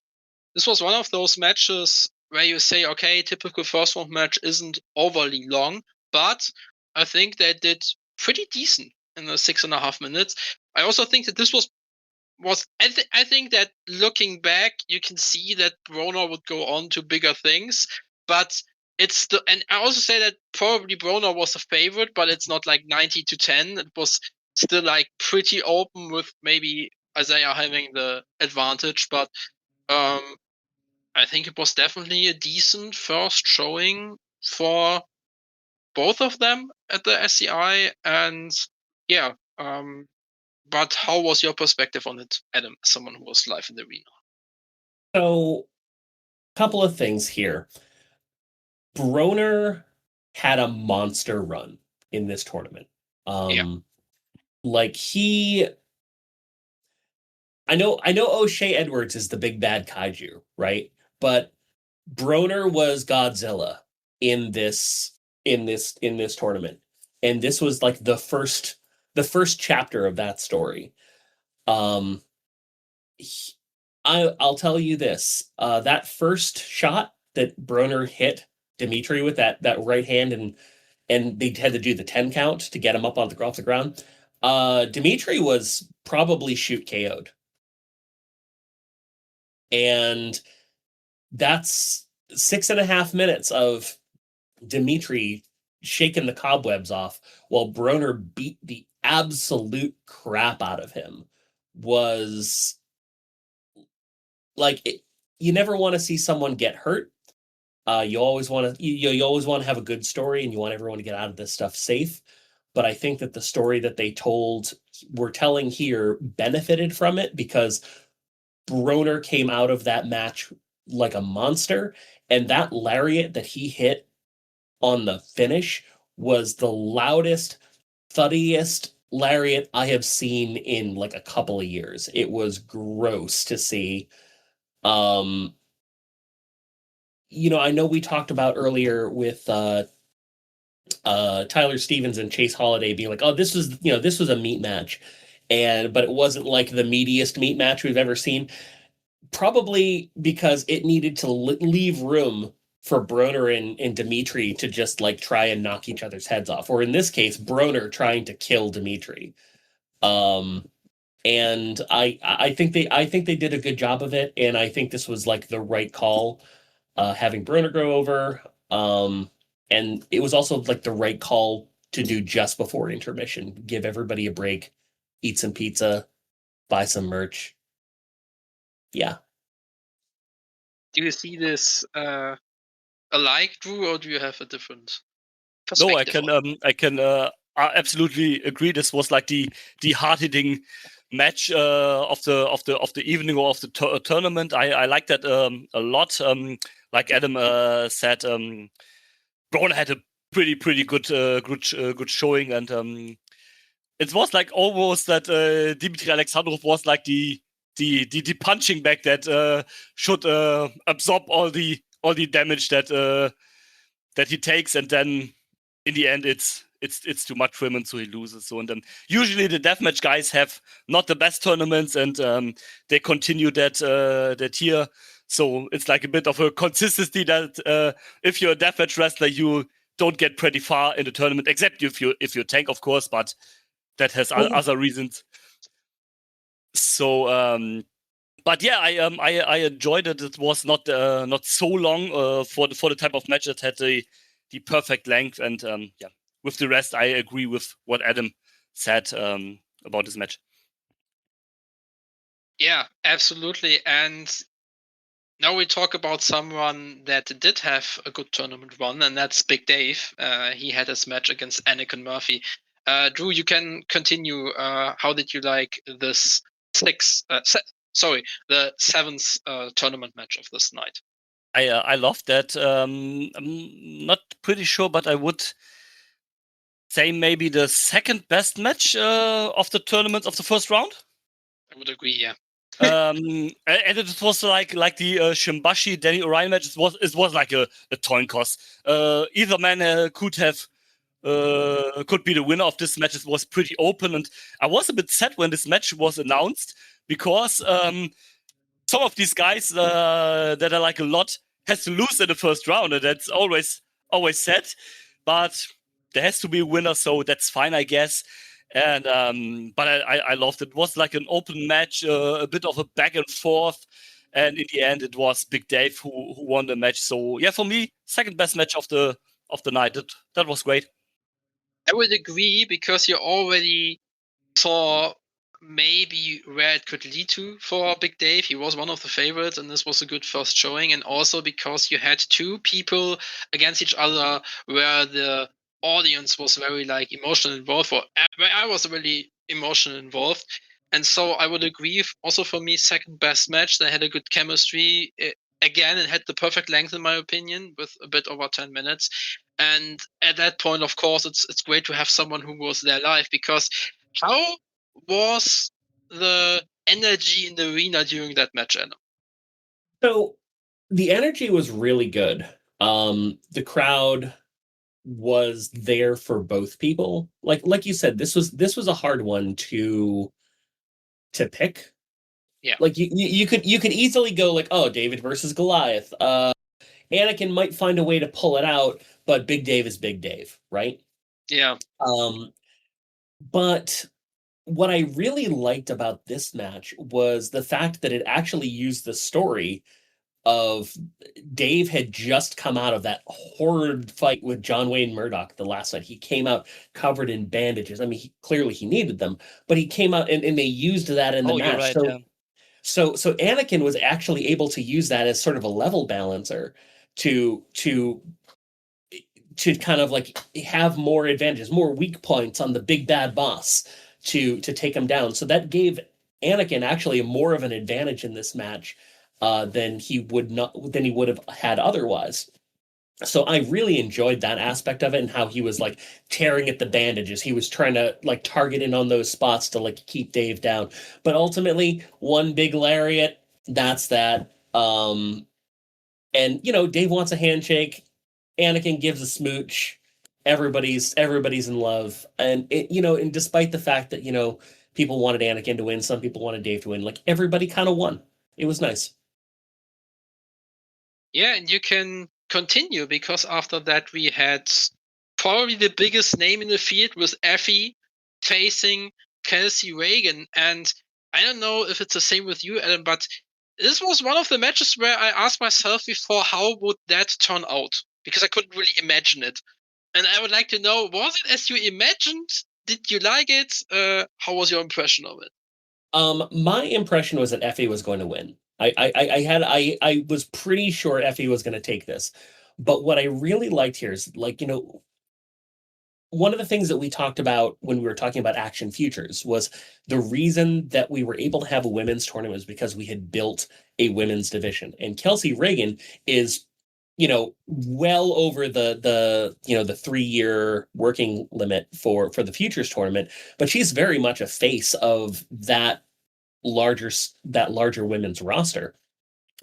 this was one of those matches where you say, okay, typical first round match isn't overly long, but I think they did pretty decent in the 6.5 minutes. I also think that this was I think that looking back, you can see that Bronner would go on to bigger things, but and I also say that probably Bronner was a favorite, but it's not like 90-10. It was still like pretty open with maybe Isaiah having the advantage, but I think it was definitely a decent first showing for both of them at the SCI, and yeah. But how was your perspective on it, Adam, as someone who was live in the arena? So, a couple of things here. Broner had a monster run in this tournament. Like I know O'Shea Edwards is the big bad kaiju, right? But Broner was Godzilla in this tournament, and this was like the first chapter of that story. I'll tell you this: that first shot that Broner hit Dmitry with that right hand and and they had to do the 10 count to get him up off the ground. Dimitri was probably shoot KO'd. And that's 6.5 minutes of Dimitri shaking the cobwebs off while Broner beat the absolute crap out of him. Was like, you never want to see someone get hurt. You always want to you always want to have a good story, and you want everyone to get out of this stuff safe. But I think that the story that we're telling here benefited from it, because Broner came out of that match like a monster, and that lariat that he hit on the finish was the loudest, thuddiest lariat I have seen in like a couple of years. It was gross to see. I know we talked about earlier with Tyler Stevens and Chase Holiday being like, oh, this was a meat match, but it wasn't like the meatiest meat match we've ever seen. Probably because it needed to leave room for Broner and Dimitri to just like try and knock each other's heads off, or in this case, Broner trying to kill Dimitri. And I think they did a good job of it, and I think this was like the right call, having Broner go over. And it was also like the right call to do just before intermission. Give everybody a break, eat some pizza, buy some merch. Yeah. Do you see this alike, Drew, or do you have a different perspective? No, I can absolutely agree. This was like the hard-hitting match of the evening or of the tournament. I like that a lot. Like Adam said, Broner had a pretty good showing, and it was like almost that Dimitri Alexandrov was like the punching bag that should absorb all the damage that he takes, and then in the end it's too much for him, and so he loses. So, and then usually the deathmatch guys have not the best tournaments, and they continue that here. So it's like a bit of a consistency that if you're a deathmatch wrestler, you don't get pretty far in the tournament, except if you tank, of course, but that has other reasons. So, but yeah, I enjoyed it. It was not so long for the type of match. It had the perfect length, and yeah, with the rest, I agree with what Adam said about this match. Yeah, absolutely. And now we talk about someone that did have a good tournament run, and that's Big Dave. He had his match against Anakin Murphy. Drew, you can continue. How did you like this the seventh tournament match of this night? I loved that. I'm not pretty sure, but I would say maybe the second best match of the tournament of the first round. I would agree, yeah. And it was like the Shimbashi Danny Orion match. It was like a coin toss. Either man could be the winner of this match. It was pretty open, and I was a bit sad when this match was announced, because some of these guys that are like a lot has to lose in the first round, and that's always sad. But there has to be a winner, so that's fine, I guess. And but I loved it. It was like an open match, a bit of a back and forth, and in the end, it was Big Dave who won the match. So yeah, for me, second best match of the night. That was great. I would agree, because you already saw maybe where it could lead to for Big Dave. He was one of the favorites, and this was a good first showing. And also because you had two people against each other where the audience was very like emotionally involved, or where I was really emotionally involved. And so I would agree. Also for me, second best match. They had a good chemistry. Again, it had the perfect length in my opinion, with a bit over 10 minutes. And at that point, of course, it's great to have someone who was there live, because how was the energy in the arena during that match, Adam? So the energy was really good. The crowd was there for both people. Like you said, this was a hard one to pick. Yeah. Like you could easily go like, oh, David versus Goliath. Anakin might find a way to pull it out, but Big Dave is Big Dave, right? Yeah. But what I really liked about this match was the fact that it actually used the story of Dave had just come out of that horrid fight with John Wayne Murdoch the last night. He came out covered in bandages. I mean, clearly he needed them, but he came out and they used that in the match. You're right, so, yeah. so Anakin was actually able to use that as sort of a level balancer to kind of like have more advantages, more weak points on the big bad boss to take him down. So that gave Anakin actually more of an advantage in this match than he would have had otherwise. So I really enjoyed that aspect of it and how he was like tearing at the bandages. He was trying to like target in on those spots to like keep Dave down. But ultimately, one big lariat, that's that. And Dave wants a handshake. Anakin gives a smooch. Everybody's in love. And and despite the fact that, people wanted Anakin to win, some people wanted Dave to win, like everybody kind of won. It was nice. Yeah, and you can continue because after that we had probably the biggest name in the field with Effie facing Kelsey Reagan. And I don't know if it's the same with you, Adam, but this was one of the matches where I asked myself before, how would that turn out? Because I couldn't really imagine it. And I would like to know, was it as you imagined? Did you like it? How was your impression of it? My impression was that Effie was going to win. I was pretty sure Effie was going to take this. But what I really liked here is one of the things that we talked about when we were talking about Action Futures was the reason that we were able to have a women's tournament was because we had built a women's division. And Kelsey Reagan is, well over the 3-year working limit for the Futures tournament, but she's very much a face of that larger women's roster.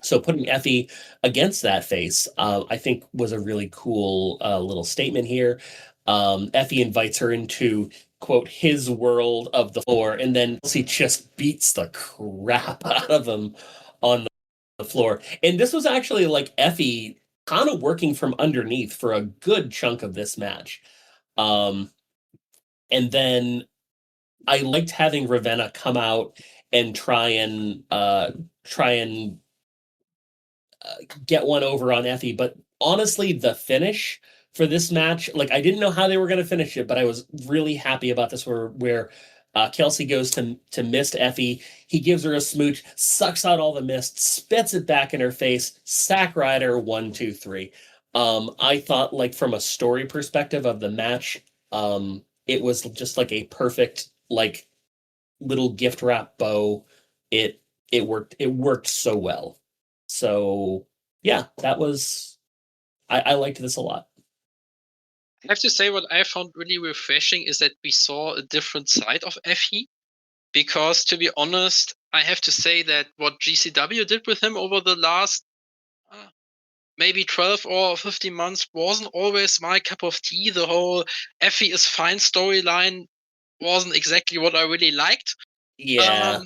So putting Effie against that face, I think was a really cool little statement here. Effie invites her into, quote, his world of the floor, and then she just beats the crap out of him on the floor. And this was actually like Effie kind of working from underneath for a good chunk of this match. And then I liked having Ravenna come out and try and get one over on Effie. But honestly, the finish for this match, like I didn't know how they were going to finish it, but I was really happy about this where Kelsey goes to mist Effie. He gives her a smooch, sucks out all the mist, spits it back in her face, sack rider 1, 2, 3. I thought like from a story perspective of the match, it was just like a perfect like little gift wrap bow. It worked so well. So yeah, that was I liked this a lot. I have to say what I found really refreshing is that we saw a different side of Effie. Because to be honest, I have to say that what GCW did with him over the last maybe 12 or 15 months wasn't always my cup of tea. The whole Effie is fine storyline wasn't exactly what I really liked. Yeah.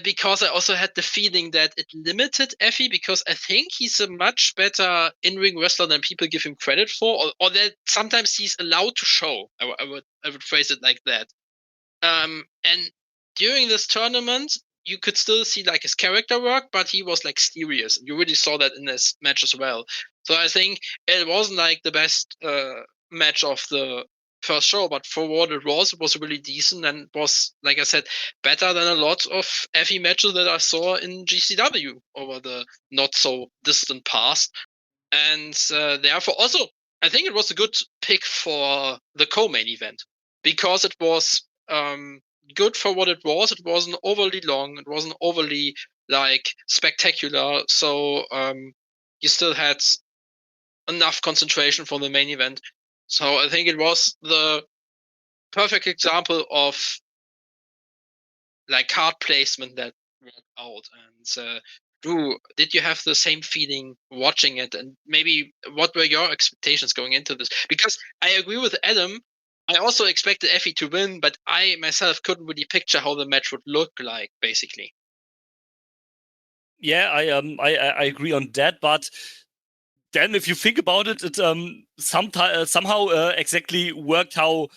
Because I also had the feeling that it limited Effie, because I think he's a much better in-ring wrestler than people give him credit for, or that sometimes he's allowed to show. I would phrase it like that. And during this tournament, you could still see like his character work, but he was like serious. You really saw that in this match as well. So I think it wasn't like the best match of the first show, but for what it was really decent and was, like I said, better than a lot of Effie matches that I saw in GCW over the not so distant past. And therefore, also, I think it was a good pick for the co-main event because it was good for what it was. It wasn't overly long. It wasn't overly like spectacular. So you still had enough concentration for the main event. So I think it was the perfect example of like card placement that worked out. And Drew, did you have the same feeling watching it? And maybe what were your expectations going into this? Because I agree with Adam. I also expected Effie to win, but I myself couldn't really picture how the match would look like, basically. Yeah, I agree on that, but then if you think about it, it somehow exactly worked how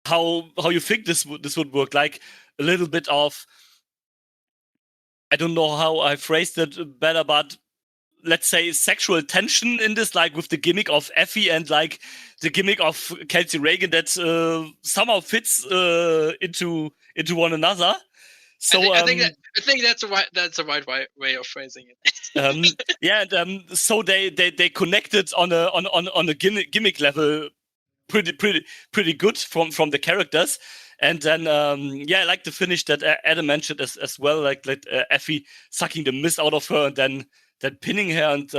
you think this would work. Like a little bit of, I don't know how I phrased it better, but let's say sexual tension in this, like with the gimmick of Effie and like the gimmick of Kelsey Reagan that somehow fits into one another. So I think that's a right way of phrasing it. yeah, and so they connected on a gimmick level pretty good from the characters. And then I like the finish that Adam mentioned as well, like Effie sucking the mist out of her and then pinning her. And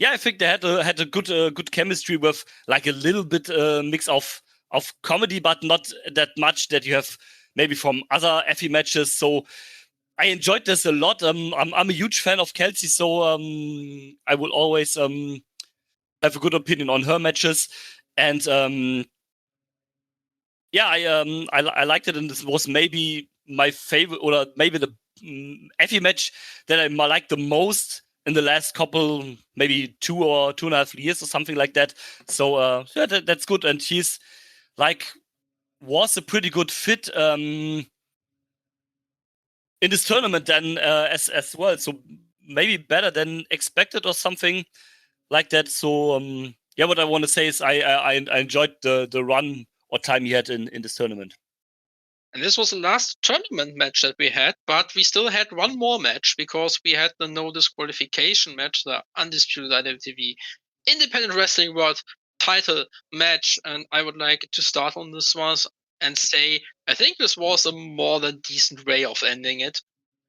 I think they had a good chemistry with like a little bit mix of comedy, but not that much that you have maybe from other Effie matches. So I enjoyed this a lot. I'm a huge fan of Kelsey, so I will always have a good opinion on her matches. And I liked it, and this was maybe my favorite, or maybe the Effie match that I liked the most in the last couple, maybe 2 or 2.5 years or something like that. So that's good, and he's like was a pretty good fit in this tournament then as well. So maybe better than expected or something like that. So what I want to say is I enjoyed the run or time he had in this tournament. And this was the last tournament match that we had, but we still had one more match because we had the no disqualification match, the undisputed IWTV Independent Wrestling World title match. And I would like to start on this one and say I think this was a more than decent way of ending it.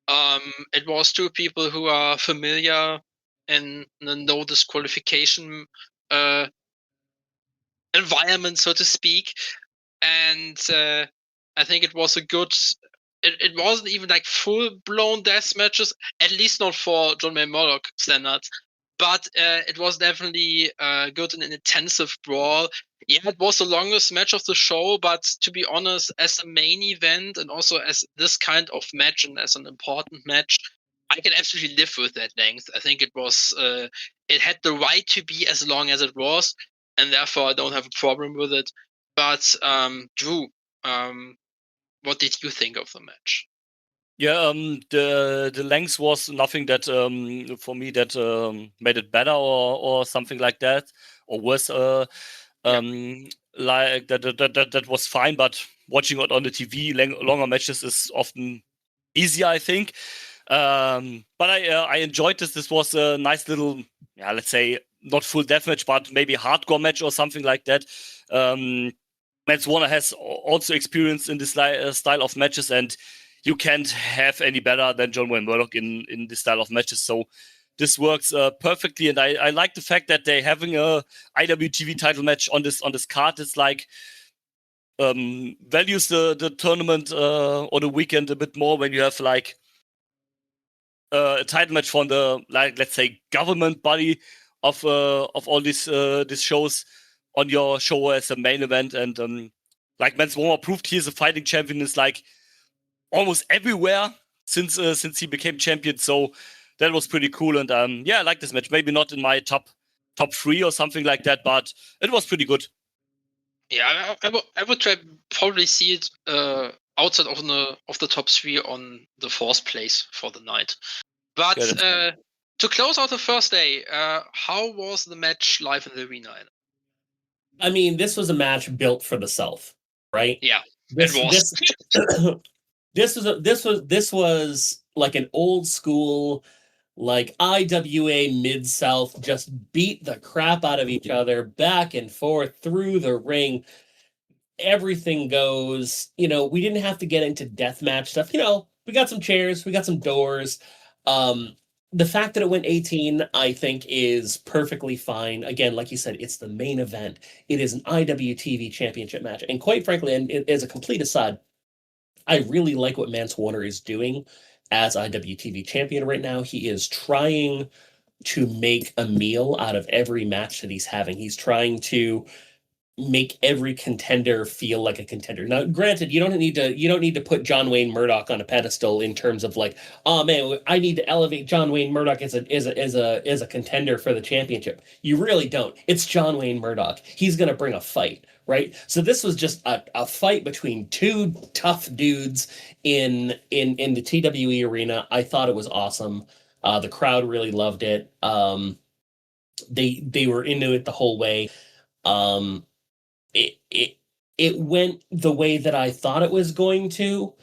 It was 2 people who are familiar in the no disqualification environment, so to speak, and I think it was a good. It wasn't even like full-blown death matches, at least not for John May Murdoch standards. But it was definitely good and an intensive brawl. Yeah, it was the longest match of the show, but to be honest, as a main event and also as this kind of match and as an important match, I can absolutely live with that length. I think it was it had the right to be as long as it was, and therefore I don't have a problem with it. But Drew, what did you think of the match? Yeah, the length was nothing that for me that made it better or something like that, or worse. Like that was fine, but watching it on the TV, longer matches is often easier, I think. But I enjoyed this. This was a nice little, let's say not full deathmatch, but maybe hardcore match or something like that. Mance Warner has also experience in this style of matches, and you can't have any better than John Wayne Murdoch in this style of matches. So this works perfectly, and I like the fact that they're having a IWTV title match on this card. It's like values the tournament or the weekend a bit more when you have like a title match from the, like, let's say, government body of all these shows on your show as a main event. And like Mance Warner proved, he is a fighting champion, is like almost everywhere since he became champion. So that was pretty cool. And I like this match. Maybe not in my top 3 or something like that, but it was pretty good. Yeah, I would probably see it outside of the top 3 on the 4th place for the night. But to close out the first day, how was the match live in the arena? I mean, this was a match built for the South, right? Yeah, it was. This was like an old school, like IWA Mid-South, just beat the crap out of each other back and forth through the ring. Everything goes, we didn't have to get into deathmatch stuff. We got some chairs, we got some doors. The fact that it went 18, I think, is perfectly fine. Again, like you said, it's the main event. It is an IWTV championship match. And quite frankly, and as a complete aside, I really like what Mance Warner is doing as IWTV champion right now. He is trying to make a meal out of every match that he's having. He's trying to make every contender feel like a contender. Now, granted, you don't need to put John Wayne Murdoch on a pedestal in terms of like, oh man, I need to elevate John Wayne Murdoch as a contender for the championship. You really don't. It's John Wayne Murdoch. He's gonna bring a fight, right? So this was just a fight between two tough dudes in the TWE arena. I thought it was awesome. The crowd really loved it. They were into it the whole way. It went the way that I thought it was going to,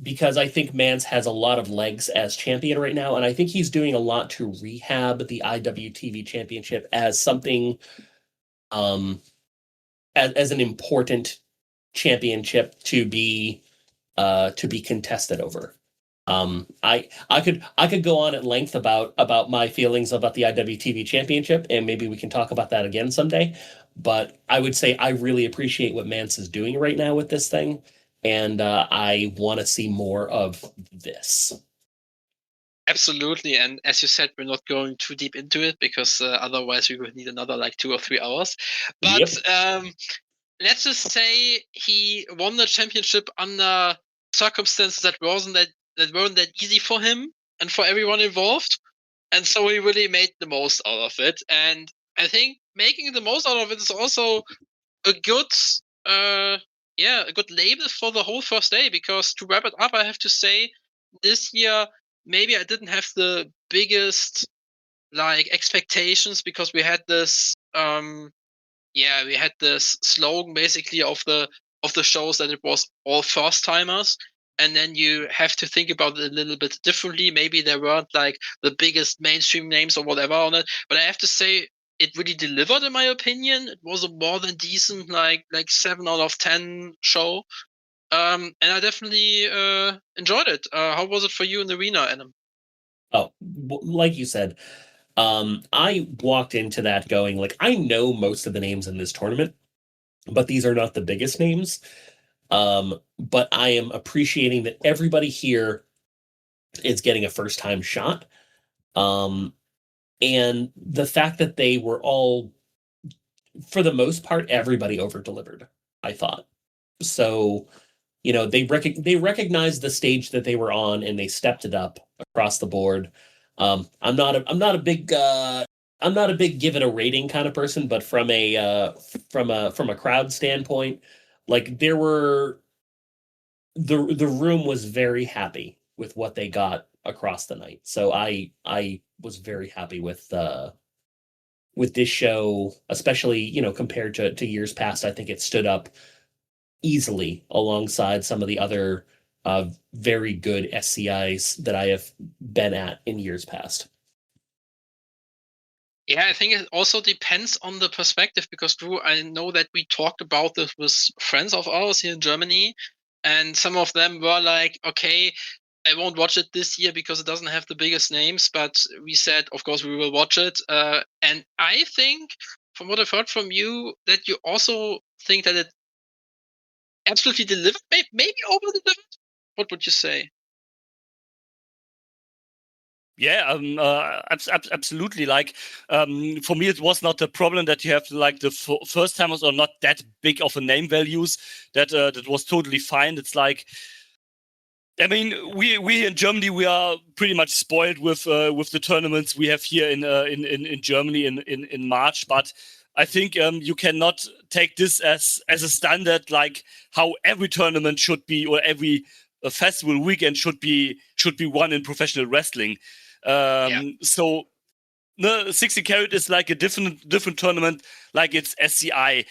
because I think Mance has a lot of legs as champion right now, and I think he's doing a lot to rehab the IWTV Championship as something, as an important championship to be contested over. I could go on at length about my feelings about the IWTV Championship, and maybe we can talk about that again someday. But I would say I really appreciate what Mance is doing right now with this thing, and I want to see more of this. Absolutely, and as you said, we're not going too deep into it because otherwise we would need another like 2 or 3 hours. But let's just say he won the championship under circumstances that weren't that easy for him and for everyone involved, and so he really made the most out of it. And I think making the most out of it is also a good label for the whole first day, because to wrap it up, I have to say this year maybe I didn't have the biggest like expectations, because we had this slogan basically of the shows that it was all first timers, and then you have to think about it a little bit differently. Maybe there weren't like the biggest mainstream names or whatever on it, but I have to say it really delivered in my opinion. It was a more than decent like 7 out of 10 show, and I definitely enjoyed it. How was it for you in the arena, Adam? Oh, like you said, I walked into that going like, I know most of the names in this tournament, but these are not the biggest names. But I am appreciating that everybody here is getting a first time shot. And the fact that they were all, for the most part, everybody over delivered, I thought. So, you know, they recognized the stage that they were on and they stepped it up across the board. I'm not a big give it a rating kind of person, but from a crowd standpoint, like the room was very happy with what they got across the night. So I was very happy with this show, especially, you know, compared to years past. I think it stood up easily alongside some of the other very good SCIs that I have been at in years past. Yeah, I think it also depends on the perspective, because Drew, I know that we talked about this with friends of ours here in Germany, and some of them were like, okay, I won't watch it this year because it doesn't have the biggest names, but we said, of course, we will watch it. And I think, from what I've heard from you, that you also think that it absolutely delivered, maybe over-delivered? What would you say? Yeah, absolutely. Like, for me, it was not the problem that you have like the first timers are not that big of a name values. That was totally fine. It's like, I mean, we in Germany, we are pretty much spoiled with the tournaments we have here in Germany in March. But I think you cannot take this as a standard, like how every tournament should be, or every festival weekend should be won in professional wrestling. So the 60 carat is like a different tournament, like it's SCI.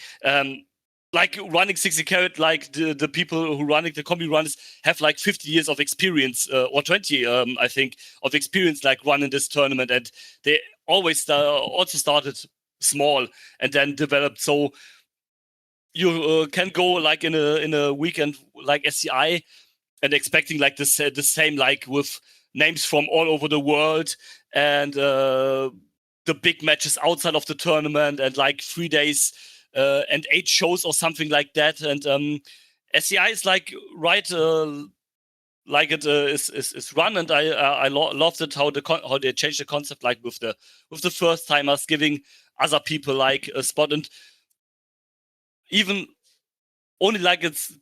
Like running 60 carat, like the people who running the combi runs have like 50 years of experience, or 20, I think, of experience like running this tournament, and they always also started small and then developed. So you can go like in a weekend like SCI and expecting like the same, like with names from all over the world, and the big matches outside of the tournament, and like 3 days and 8 shows or something like that. And SCI is like like it is run, and I loved it how they changed the concept, like with the first timers giving other people like a spot. And even only like it's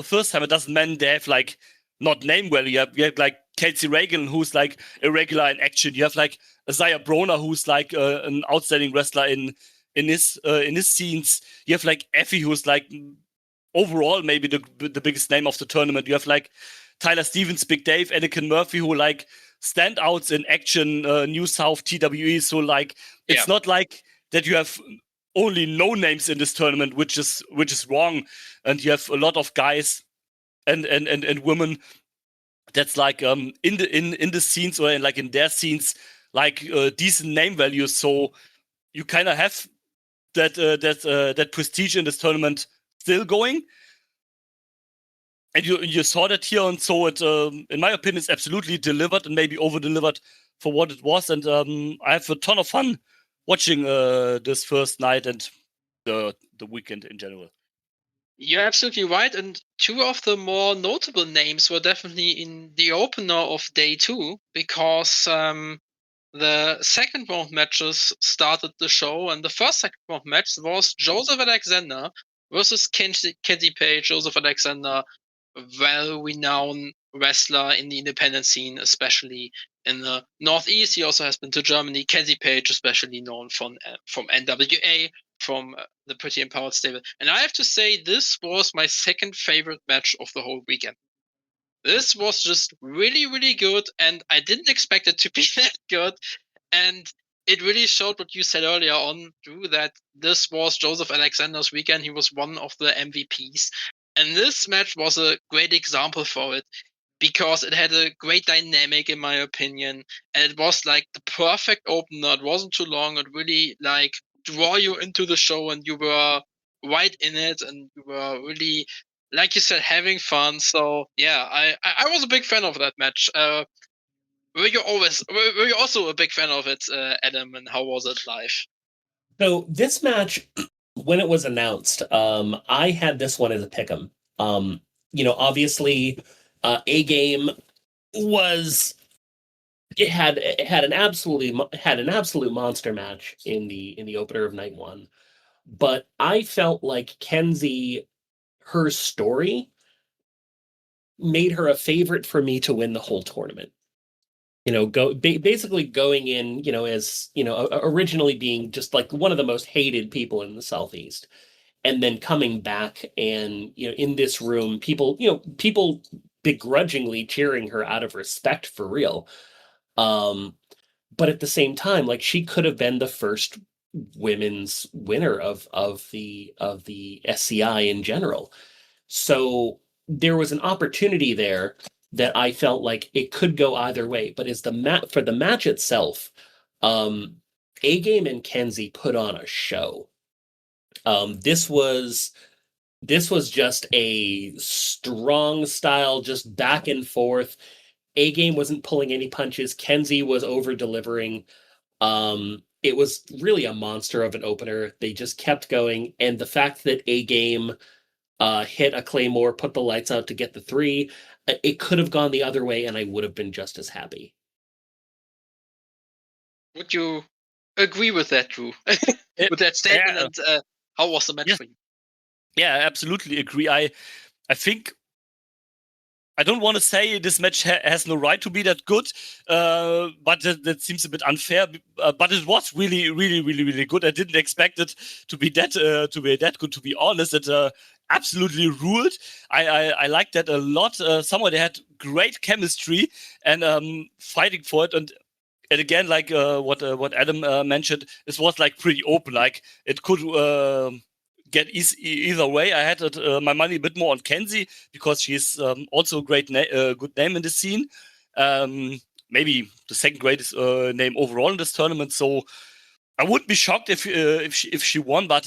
first time, it doesn't mean they have like not name value. You have like Kelsey Reagan, who's like a regular in action. You have like Isaiah Broner, who's like an outstanding wrestler in his scenes. You have like Effie, who's like overall maybe the biggest name of the tournament. You have like Tyler Stevens, Big Dave, Anakin Murphy, who like standouts in action, New South, TWE. So like it's not like that you have only no names in this tournament, which is wrong, and you have a lot of guys and women that's like in the scenes or like in their scenes like decent name values. So you kind of have that prestige in this tournament still going. And you saw that here, and so it, in my opinion, is absolutely delivered and maybe over-delivered for what it was. And I have a ton of fun watching this first night and the weekend in general. You're absolutely right, and two of the more notable names were definitely in the opener of day 2, because the second round matches started the show, and the first second round match was Joseph Alexander versus Kenzie Page. Joseph Alexander, a well-renowned wrestler in the independent scene, especially in the Northeast. He also has been to Germany. Kenzie Page, especially known from NWA, from the Pretty Empowered stable. And I have to say, this was my second favorite match of the whole weekend. This was just really, really good, and I didn't expect it to be that good. And it really showed what you said earlier on, Drew, that this was Joseph Alexander's weekend. He was one of the MVPs. And this match was a great example for it, because it had a great dynamic, in my opinion. And it was like the perfect opener. It wasn't too long. It really like draw you into the show, and you were right in it, and you were really, like you said, having fun. So yeah, I was a big fan of that match. Were you also a big fan of it, Adam? And how was it live? So this match, when it was announced, I had this one as a pick'em. Obviously, A Game was had an absolute monster match in the opener of night 1, but I felt like Kenzie, her story made her a favorite for me to win the whole tournament. Basically going in, as originally being just like one of the most hated people in the Southeast, and then coming back and in this room, people begrudgingly cheering her out of respect, for real. But at the same time, like, she could have been the first women's winner of the SCI in general. So there was an opportunity there that I felt like it could go either way. But for the match itself, A Game and Kenzie put on a show. This was just a strong style, just back and forth. A Game wasn't pulling any punches. Kenzie was over delivering. It was really a monster of an opener. They just kept going, and the fact that A Game hit a Claymore, put the lights out to get the 3, it could have gone the other way, and I would have been just as happy. Would you agree with that, Drew? With that statement, and how was the match for you? Yeah, I absolutely agree. I think, I don't want to say this match has no right to be that good, but that seems a bit unfair. But it was really, really, really, really good. I didn't expect it to be that good. To be honest, it absolutely ruled. I liked that a lot. Somehow they had great chemistry and fighting for it. And again, like what Adam mentioned, this was like pretty open. Like, it could get either way. I had my money a bit more on Kenzie, because she's also a great good name in the scene. Maybe the second greatest name overall in this tournament. So I wouldn't be shocked if she won. But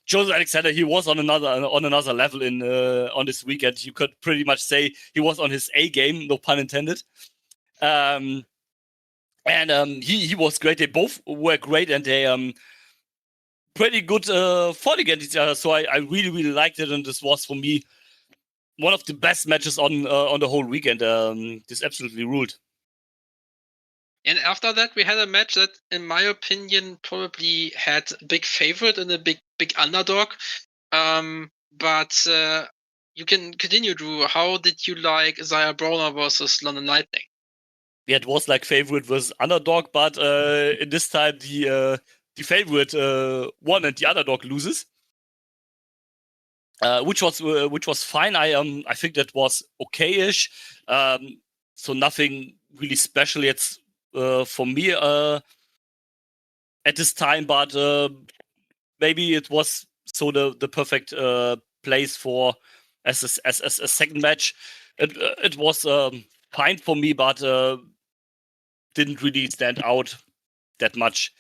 Joseph Alexander, he was on another level on this weekend. You could pretty much say he was on his A game, no pun intended. And he was great. They both were great, and they pretty good fought against each other. So I really, really liked it, and this was for me one of the best matches on the whole weekend. This absolutely ruled. And after that, we had a match that, in my opinion, probably had a big favorite and a big underdog. But you can continue, Drew. How did you like Isaiah Browner versus London Lightning? Yeah, it was like favorite was underdog, but in this time the favorite won and the underdog loses, which was fine. I think that was okay-ish. So nothing really special yet for me at this time, but maybe it was so the perfect place for as a second match. It was fine for me, but didn't really stand out that much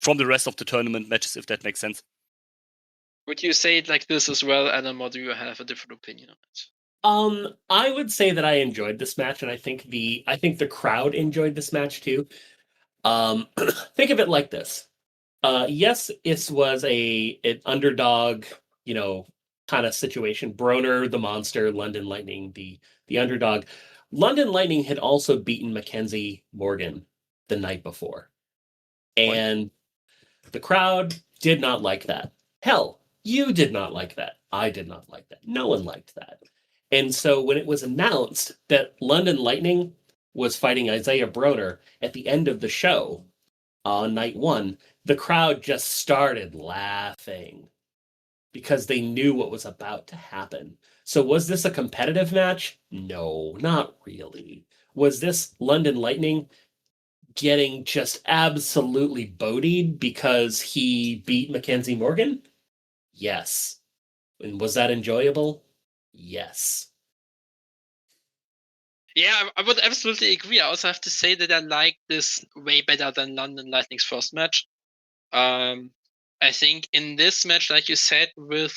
from the rest of the tournament matches, if that makes sense. Would you say it like this as well, Adam, or do you have a different opinion on it? I would say that I enjoyed this match, and I think the crowd enjoyed this match too. Think of it like this. Yes, it was an underdog, kind of situation. Broner, the monster, London Lightning, the underdog. London Lightning had also beaten Mackenzie Morgan the night before. And the crowd did not like that. Hell, you did not like that. I did not like that. No one liked that. And so when it was announced that London Lightning was fighting Isaiah Broner at the end of the show on night one, the crowd just started laughing because they knew what was about to happen. So was this a competitive match? No, not really. Was this London Lightning getting just absolutely bodied because he beat Mackenzie Morgan? Yes. And was that enjoyable? Yes. Yeah, I would absolutely agree. I also have to say that I like this way better than London Lightning's first match. I think in this match, like you said, with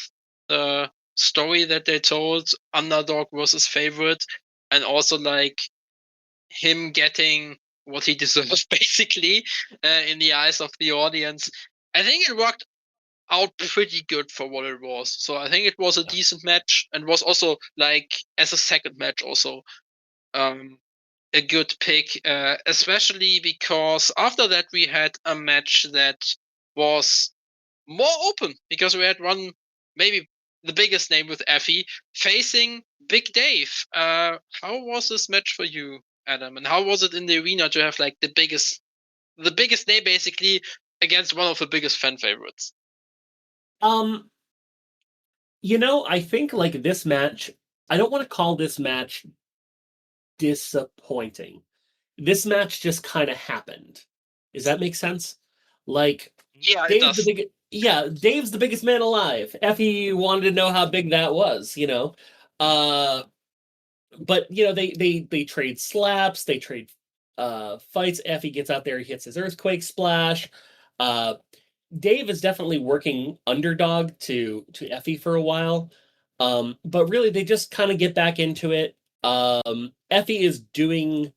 the story that they told, underdog versus favorite, and also like him getting what he deserves basically in the eyes of the audience, I think it worked out pretty good for what it was. So I think it was a decent match, and was also like as a second match also a good pick, especially because after that we had a match that was more open, because we had one, maybe the biggest name with Effie, facing Big Dave. How was this match for you, Adam? And how was it in the arena to have like the biggest name basically against one of the biggest fan favorites? I think like this match, I don't want to call this match disappointing. This match just kind of happened. Does that make sense? Like, Yeah, it Dave's does. Dave's the biggest man alive. Effie wanted to know how big that was, but they trade slaps, they trade fights. Effie gets out there, he hits his earthquake splash. Dave is definitely working underdog to Effie for a while. But really they just kind of get back into it. Effie is doing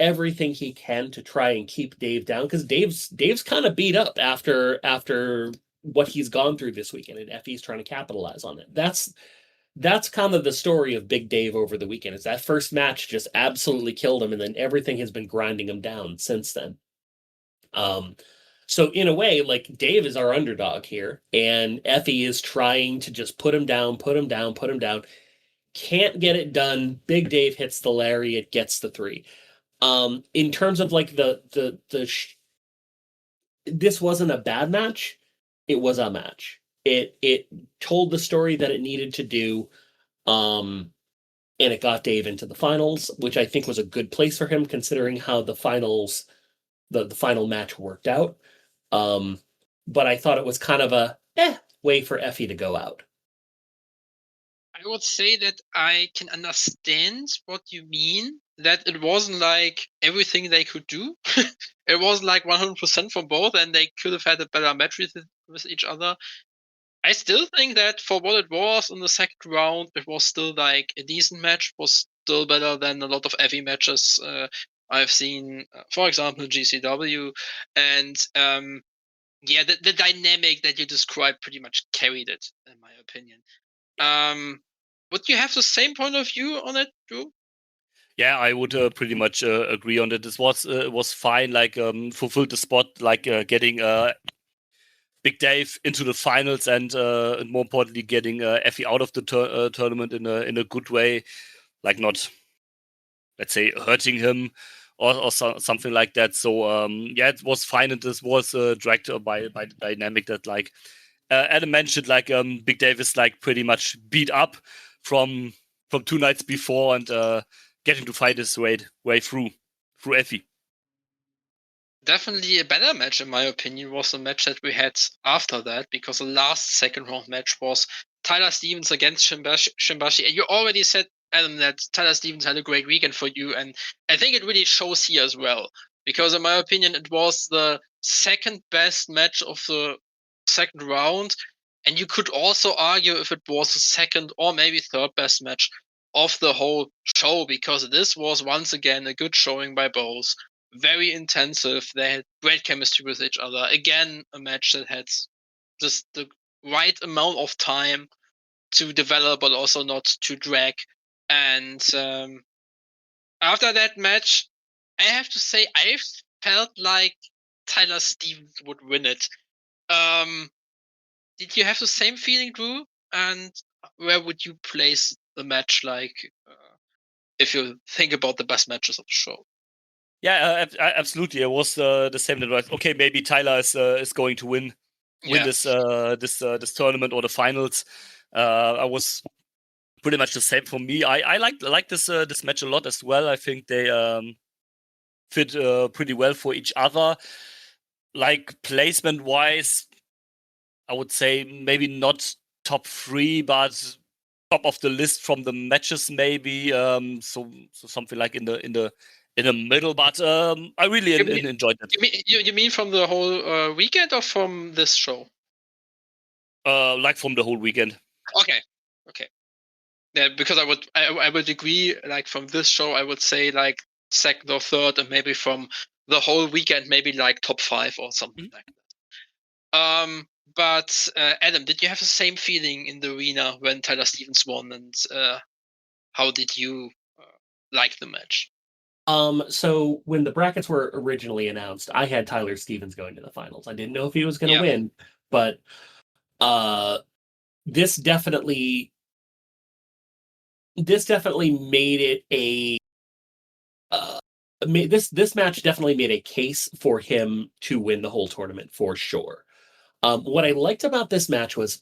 everything he can to try and keep Dave down, because Dave's kind of beat up after what he's gone through this weekend, and Effie's trying to capitalize on it. That's kind of the story of Big Dave over the weekend. Is that first match just absolutely killed him, and then everything has been grinding him down since then. So in a way, like, Dave is our underdog here, and Effie is trying to just put him down. Can't get it done. Big Dave hits the lariat, gets the 3. In terms of like this wasn't a bad match. It was a match. It told the story that it needed to do, and it got Dave into the finals, which I think was a good place for him considering how the final match worked out. But I thought it was kind of a way for Effie to go out. I would say that I can understand what you mean, that it wasn't like everything they could do. It wasn't like 100% for both, and they could have had a better match with each other. I still think that for what it was in the second round, it was still like a decent match. It was still better than a lot of Effie matches I've seen, for example, GCW. And the dynamic that you described pretty much carried it, in my opinion. Would you have the same point of view on it, Drew? Yeah, I would pretty much agree on it. This was fine, like fulfilled the spot, like getting Big Dave into the finals and more importantly, getting Effie out of the tournament in a good way, like not, let's say, hurting him or something like that. So yeah, it was fine, and this was dragged by the dynamic that, like Adam mentioned, like Big Dave is like pretty much beat up from 2 nights before and getting to fight his way through Effie. Definitely a better match, in my opinion, was the match that we had after that, because the last second round match was Tyler Stevens against Shimbashi. And you already said, Adam, that Tyler Stevens had a great weekend for you, and I think it really shows here as well, because in my opinion, it was the second best match of the second round, and you could also argue if it was the second or maybe third best match of the whole show, because this was once again a good showing by both. Very intensive. They had great chemistry with each other. Again, a match that had just the right amount of time to develop, but also not to drag. And after that match, I have to say, I felt like Tyler Stevens would win it. Did you have the same feeling, Drew? And where would you place the match, like, if you think about the best matches of the show? Yeah, absolutely. It was the same. That was, okay, maybe Tyler is going to win this tournament or the finals. I was pretty much the same for me. I like this match a lot as well. I think they fit pretty well for each other. Like placement wise, I would say maybe not top 3, but top of the list from the matches maybe. So something like in the middle, but I really enjoyed it. You mean from the whole weekend or from this show? Like from the whole weekend. Okay. Yeah, because I would agree. Like from this show, I would say like second or third, and maybe from the whole weekend, maybe like top 5 or something like that. But Adam, did you have the same feeling in the arena when Tyler Stevens won, and how did you like the match? So when the brackets were originally announced, I had Tyler Stevens going to the finals. I didn't know if he was going to win, but this definitely made it a this match definitely made a case for him to win the whole tournament for sure. What I liked about this match was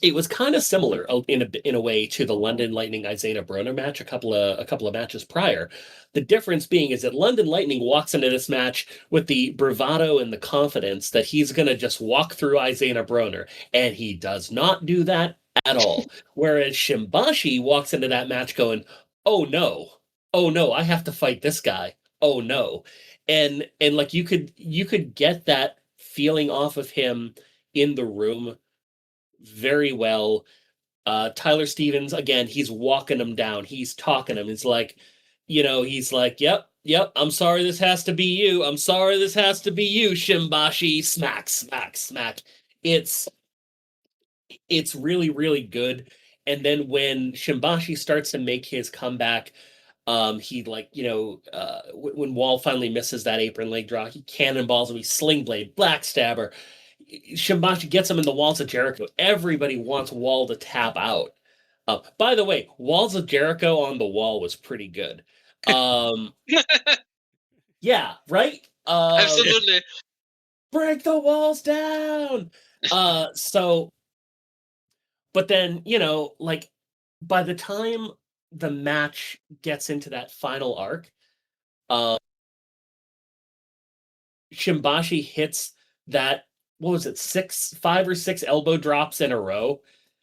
it was kind of similar in a way to the London Lightning Isaiah Broner match a couple of matches prior. The difference being is that London Lightning walks into this match with the bravado and the confidence that he's going to just walk through Isaiah Broner, and he does not do that at all. Whereas Shimbashi walks into that match going, "Oh no, I have to fight this guy. Oh no," and like you could get that feeling off of him in the room very well. Tyler Stevens, again, he's walking him down. He's talking him. It's like, he's like, yep, I'm sorry this has to be you. I'm sorry this has to be you, Shimbashi. Smack, smack, smack. It's really, really good. And then when Shimbashi starts to make his comeback, he when Wall finally misses that apron leg draw, he cannonballs him, he sling blade, black stabber. Shimbashi gets him in the Walls of Jericho. Everybody wants Wall to tap out. By the way, Walls of Jericho on the wall was pretty good. Yeah, right? Absolutely. Break the walls down! But then, like, by the time the match gets into that final arc, Shimbashi hits that, what was it, 5 or 6 elbow drops in a row.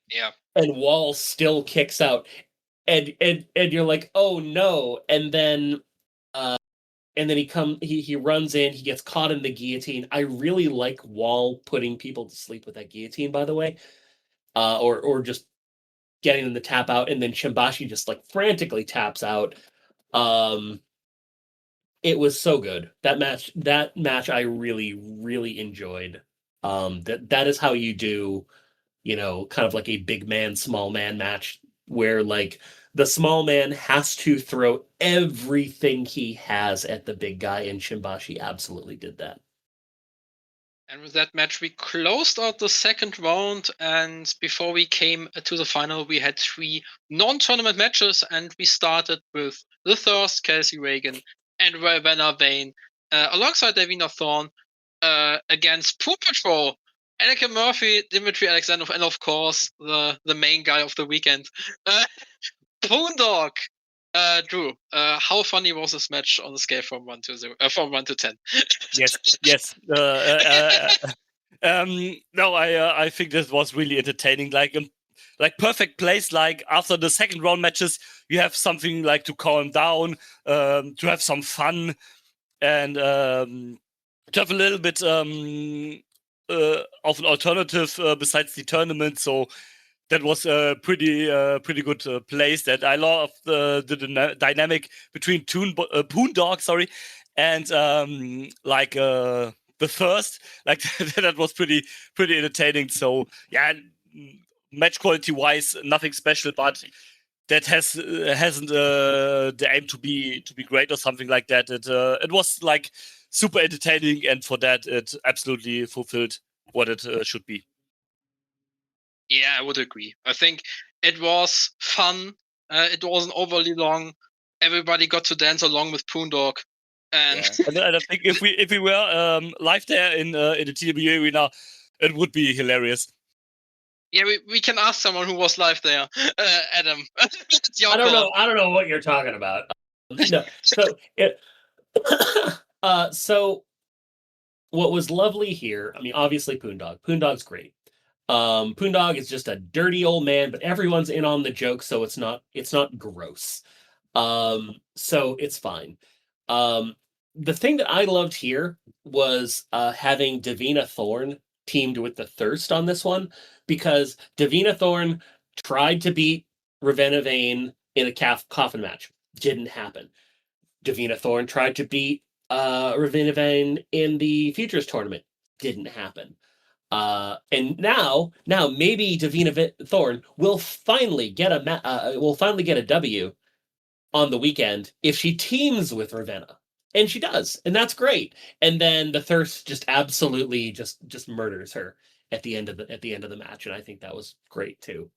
Yeah. And Wall still kicks out. And you're like, oh no. And then he runs in, he gets caught in the guillotine. I really like Wall putting people to sleep with that guillotine, by the way. Or just getting them to tap out, and then Shimbashi just like frantically taps out. It was so good. That match I really, really enjoyed. That is how you do, kind of like a big man, small man match where like the small man has to throw everything he has at the big guy, and Shimbashi absolutely did that. And with that match, we closed out the second round. And before we came to the final, we had 3 non-tournament matches. And we started with The Thirst, Kelsey Reagan, and Ravenna Vane, alongside Davina Thorne, against Pool Patrol, Anakin Murphy, Dimitri Alexandrov, and of course, the main guy of the weekend, Boondog. Drew, how funny was this match on the scale from 1 to 10? Yes. No, I think this was really entertaining. Like perfect place. Like after the second round matches, you have something like to calm down, to have some fun, and to have a little bit of an alternative besides the tournament. So that was a pretty good place. That I love the dynamic between Boondog, and The Thirst. Like that was pretty entertaining. So yeah, match quality wise, nothing special, but that hasn't the aim to be great or something like that. It was like super entertaining, and for that it absolutely fulfilled what it should be. Yeah, I would agree. I think it was fun. It wasn't overly long. Everybody got to dance along with Boondog. And I think if we were live there in the TWA arena, it would be hilarious. Yeah, we can ask someone who was live there, Adam. It's your I don't call. know. I don't know what you're talking about. No. So what was lovely here? I mean, obviously Boondog. Boondog's great. Boondog is just a dirty old man, but everyone's in on the joke, so it's not gross. So it's fine. The thing that I loved here was having Davina Thorne teamed with the Thirst on this one, because Davina Thorne tried to beat Ravenna Vane in a coffin match. Didn't happen. Davina Thorne tried to beat Ravenna Vane in the Futures tournament. Didn't happen. And now maybe Davina Thorne will finally get a W on the weekend if she teams with Ravenna. And she does, and that's great. And then the Thirst just absolutely just murders her at the end of the match, and I think that was great too.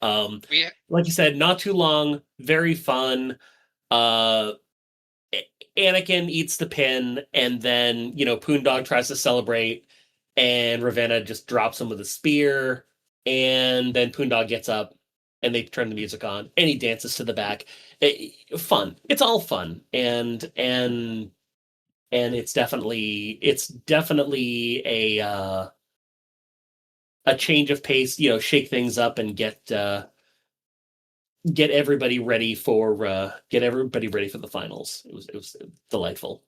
Like you said, not too long, very fun. Anakin eats the pin, and then Boondog tries to celebrate, and Ravenna just drops him with a spear, and then Boondog gets up, and they turn the music on, and he dances to the back. Fun. It's all fun, and it's definitely a change of pace. Shake things up and get everybody ready for the finals. It was delightful.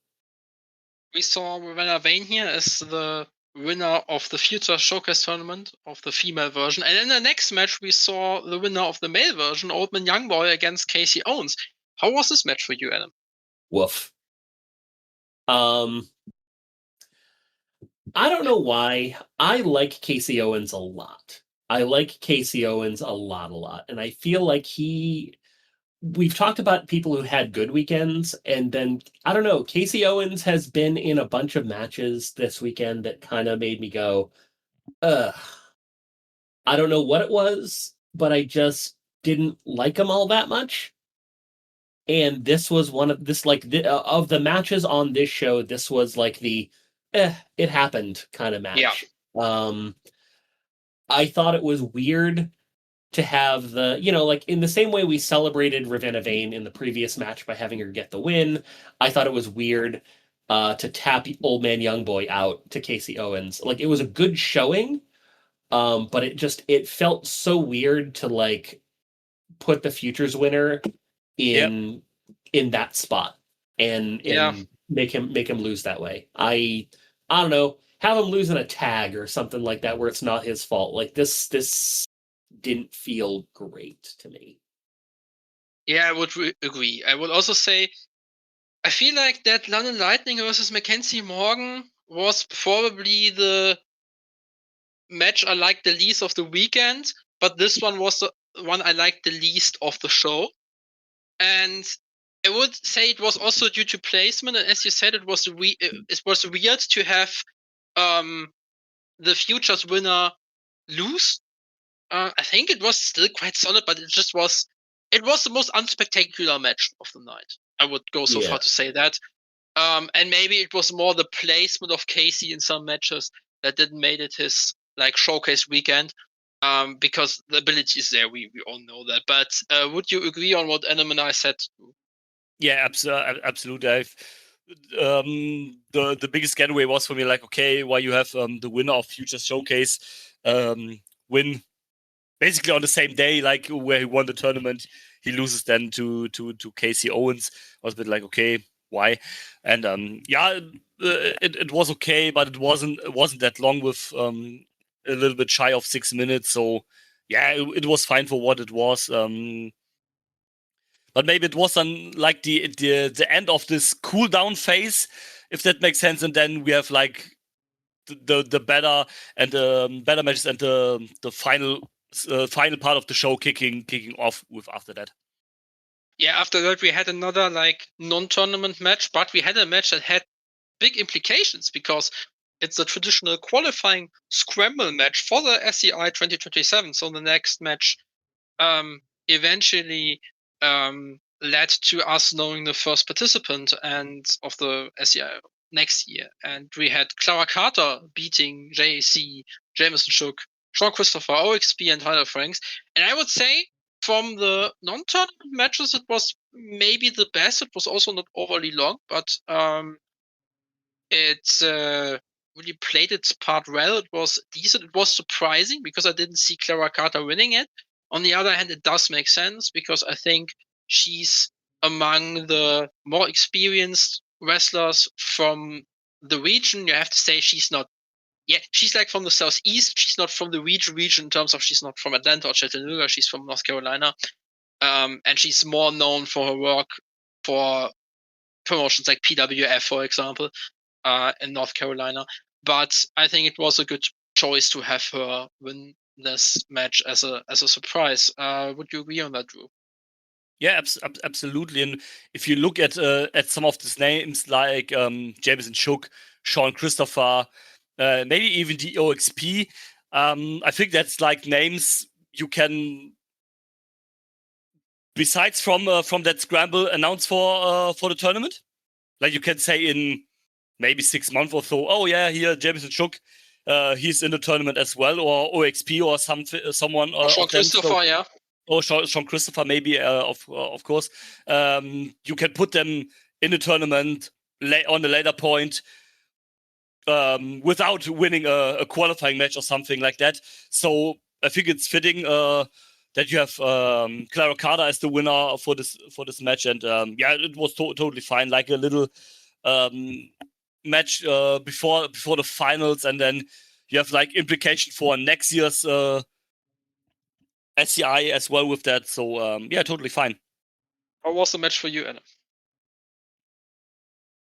We saw Ravenna Vane here as the winner of the Future Showcase tournament of the female version. And in the next match, we saw the winner of the male version, Old Man Young Boy, against Casey Owens. How was this match for you, Adam? Woof. I don't know why. I like Casey Owens a lot. And I feel like we've talked about people who had good weekends, and then I don't know, Casey Owens has been in a bunch of matches this weekend that kind of made me go, ugh. I don't know what it was, but I just didn't like him all that much. And this was one of of the matches on this show, this was like the it happened kind of match. Yeah. I thought it was weird to have in the same way we celebrated Ravenna Vane in the previous match by having her get the win, I thought it was weird to tap Old Man Young Boy out to Casey Owens. Like, it was a good showing, but it felt so weird to put the Futures winner in that spot and make him lose that way. I don't know, have him lose in a tag or something like that where it's not his fault. Like, this didn't feel great to me. Yeah, I would agree. I would also say, I feel like that London Lightning versus Mackenzie Morgan was probably the match I liked the least of the weekend, but this one was the one I liked the least of the show. And I would say it was also due to placement, and as you said, it was weird to have the Futures winner lose. I think it was still quite solid, but it was the most unspectacular match of the night. I would go so far to say that. And maybe it was more the placement of Casey in some matches that didn't make it his like showcase weekend. Because the ability is there, we all know that. But would you agree on what Adam and I said? Yeah, absolutely. The biggest getaway was for me like, okay, why you have the winner of Future Showcase win basically on the same day, like where he won the tournament, he loses then to Casey Owens. I was a bit like, okay, why? And it was okay, but it wasn't that long, with a little bit shy of 6 minutes. So yeah, it was fine for what it was. But maybe it was like the end of this cool down phase, if that makes sense. And then we have like the better and better matches and the final part of the show kicking off with after that. Yeah, after that we had another like non-tournament match, but we had a match that had big implications because it's a traditional qualifying scramble match for the SCI 2027. So the next match eventually led to us knowing the first participant and of the SCI next year. And we had Clara Carter beating JAC, Jameson Shook, Sean Christopher, OXP, and Tyler Franks. And I would say from the non-tournament matches, it was maybe the best. It was also not overly long, but it really played its part well. It was decent. It was surprising because I didn't see Clara Carter winning it. On the other hand, it does make sense because I think she's among the more experienced wrestlers from the region. You have to say she's not. Yeah, she's like from the southeast. She's not from the region in terms of she's not from Atlanta or Chattanooga. She's from North Carolina, and she's more known for her work for promotions like PWF, for example, in North Carolina. But I think it was a good choice to have her win this match as a surprise. Would you agree on that, Drew? Yeah, absolutely. And if you look at some of these names like Jameson Shook, Sean Christopher, maybe even the OXP, I think that's like names you can, besides from that scramble, announce for the tournament. Like you can say in maybe 6 months or so, oh yeah, here Jameson Shook, he's in the tournament as well, or OXP or someone. Or Sean Christopher, yeah. Or Sean Christopher, maybe, of course. You can put them in the tournament on a later point without winning a qualifying match or something like that. So I think it's fitting that you have Clara Carter as the winner for this match. And yeah, it was totally fine, like a little match before the finals, and then you have like implication for next year's SCI as well with that. So yeah, totally fine. How was the match for you, Adam?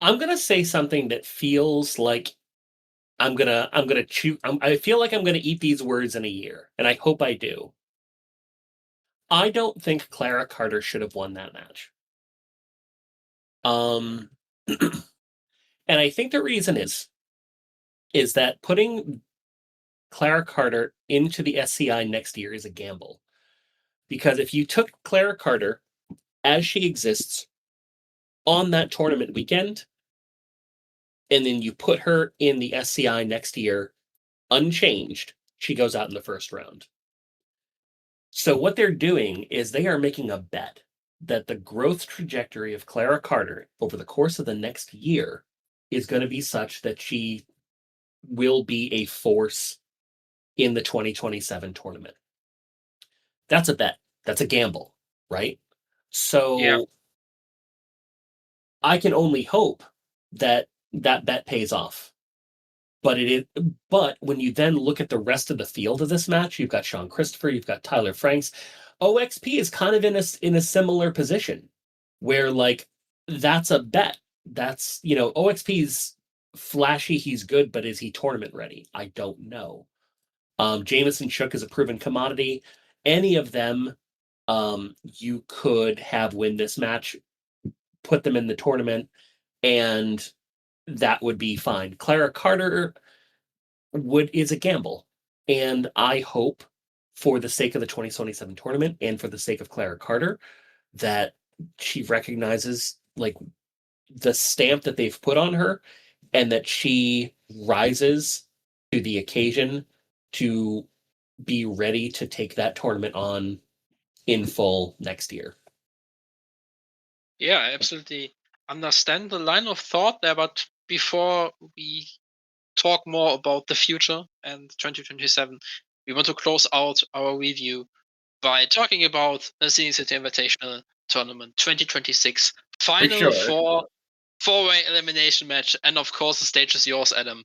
I'm gonna say something that feels like I'm gonna chew. I feel like I'm gonna eat these words in a year, and I hope I do. I don't think Clara Carter should have won that match. And I think the reason is that putting Clara Carter into the SCI next year is a gamble. Because if you took Clara Carter as she exists on that tournament weekend, and then you put her in the SCI next year unchanged, she goes out in the first round. So what they're doing is they are making a bet that the growth trajectory of Clara Carter over the course of the next year is going to be such that she will be a force in the 2027 tournament. That's a bet. That's a gamble, right? So yeah. I can only hope that that bet pays off. But when you then look at the rest of the field of this match, you've got Sean Christopher, you've got Tyler Franks. OXP is kind of in a similar position where like that's a bet. That's, OXP's flashy, he's good, but is he tournament ready? I don't know. Jameson Shook is a proven commodity. Any of them you could have win this match, put them in the tournament, and that would be fine. Clara Carter, is a gamble. And I hope, for the sake of the 2027 tournament and for the sake of Clara Carter, that she recognizes like the stamp that they've put on her, and that she rises to the occasion to be ready to take that tournament on in full next year. Yeah, I absolutely understand the line of thought there, but before we talk more about the future and 2027, we want to close out our review by talking about the Scenic City Invitational Tournament 2026 Final sure. four-way elimination match, and of course the stage is yours, Adam.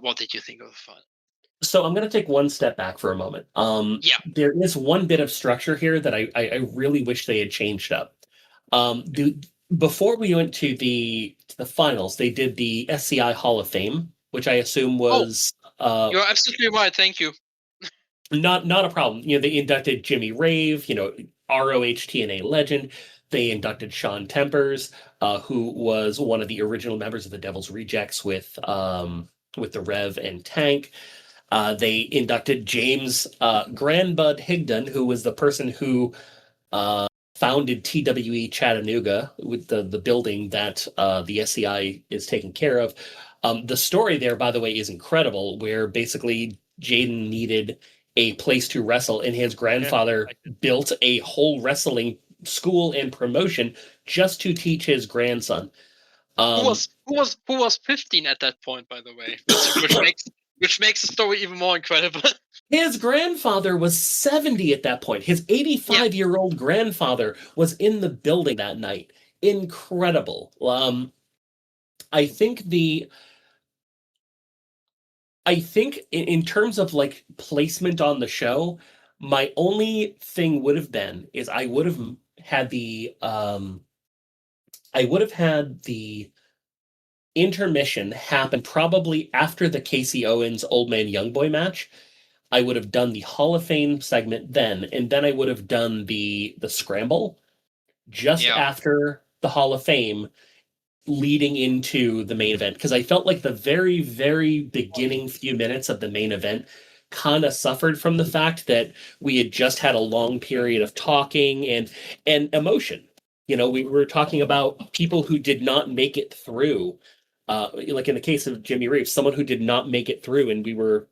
What did you think of the final? So I'm going to take one step back for a moment. Yeah. There is one bit of structure here that I really wish they had changed up. Before we went to the finals, they did the SCI Hall of Fame, which I assume was You're absolutely right. Thank you. not a problem. You know, they inducted Jimmy Rave, you know, ROH TNA legend. They inducted Sean Tempers, who was one of the original members of the Devil's Rejects with the Rev and Tank. They inducted James Grandbud Higdon, who was the person who founded TWE Chattanooga, with the building that the SCI is taking care of. The story there, by the way, is incredible, where basically Jaden needed a place to wrestle, and his grandfather built a whole wrestling school and promotion just to teach his grandson. Who was 15 at that point, by the way, which makes the story even more incredible. His grandfather was 70 at that point. His 85-year-old grandfather was in the building that night. Incredible. I think in terms of like placement on the show, my only thing would have been is I would have had the intermission happen probably after the Casey Owens Old Man Young Boy match. I would have done the Hall of Fame segment then, and then I would have done the scramble just after the Hall of Fame, leading into the main event, because I felt like the very, very beginning few minutes of the main event kind of suffered from the fact that we had just had a long period of talking and emotion. You know, we were talking about people who did not make it through, like in the case of Jimmy Reeves, someone who did not make it through, and we were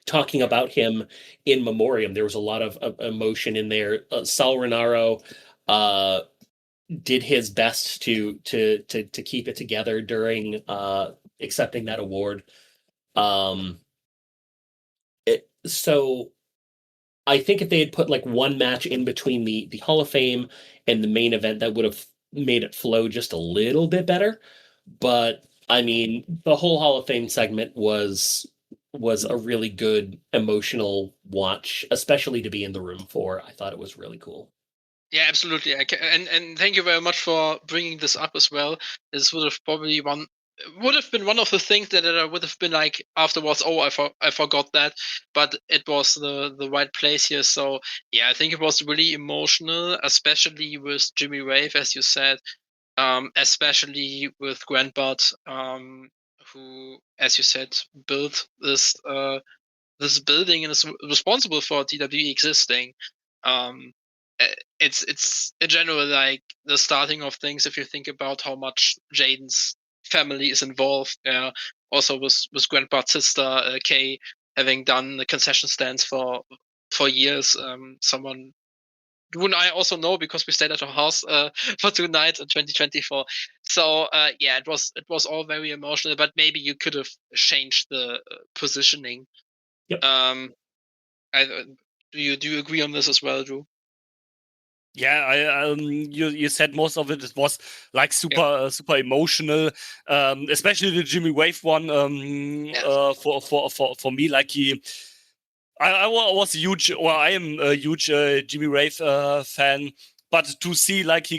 talking about him in memoriam. There was a lot of emotion in there. Sal Renaro did his best to keep it together during accepting that award. So I think if they had put like one match in between the Hall of Fame and the main event, that would have made it flow just a little bit better. But I mean, the whole Hall of Fame segment was a really good emotional watch, especially to be in the room for. I thought it was really cool. Yeah, absolutely. And thank you very much for bringing this up as well. This would have been one of the things that I would have been like afterwards. Oh, I forgot that, but it was the right place here. So yeah, I think it was really emotional, especially with Jimmy Rave, as you said, especially with Grandbud, who, as you said, built this building and is responsible for TWE existing. It's in general like the starting of things. If you think about how much Jaden's family is involved, also with Grandpa's sister Kay having done the concession stands for years. Someone who and I also know because we stayed at her house for 2 nights in 2024. So yeah, it was all very emotional. But maybe you could have changed the positioning. Yep. Do you agree on this as well, Drew? Yeah, you said most of it was like super emotional, especially the Jimmy Wave one. For me, like I was a huge, or I am a huge Jimmy Wave fan. But to see like he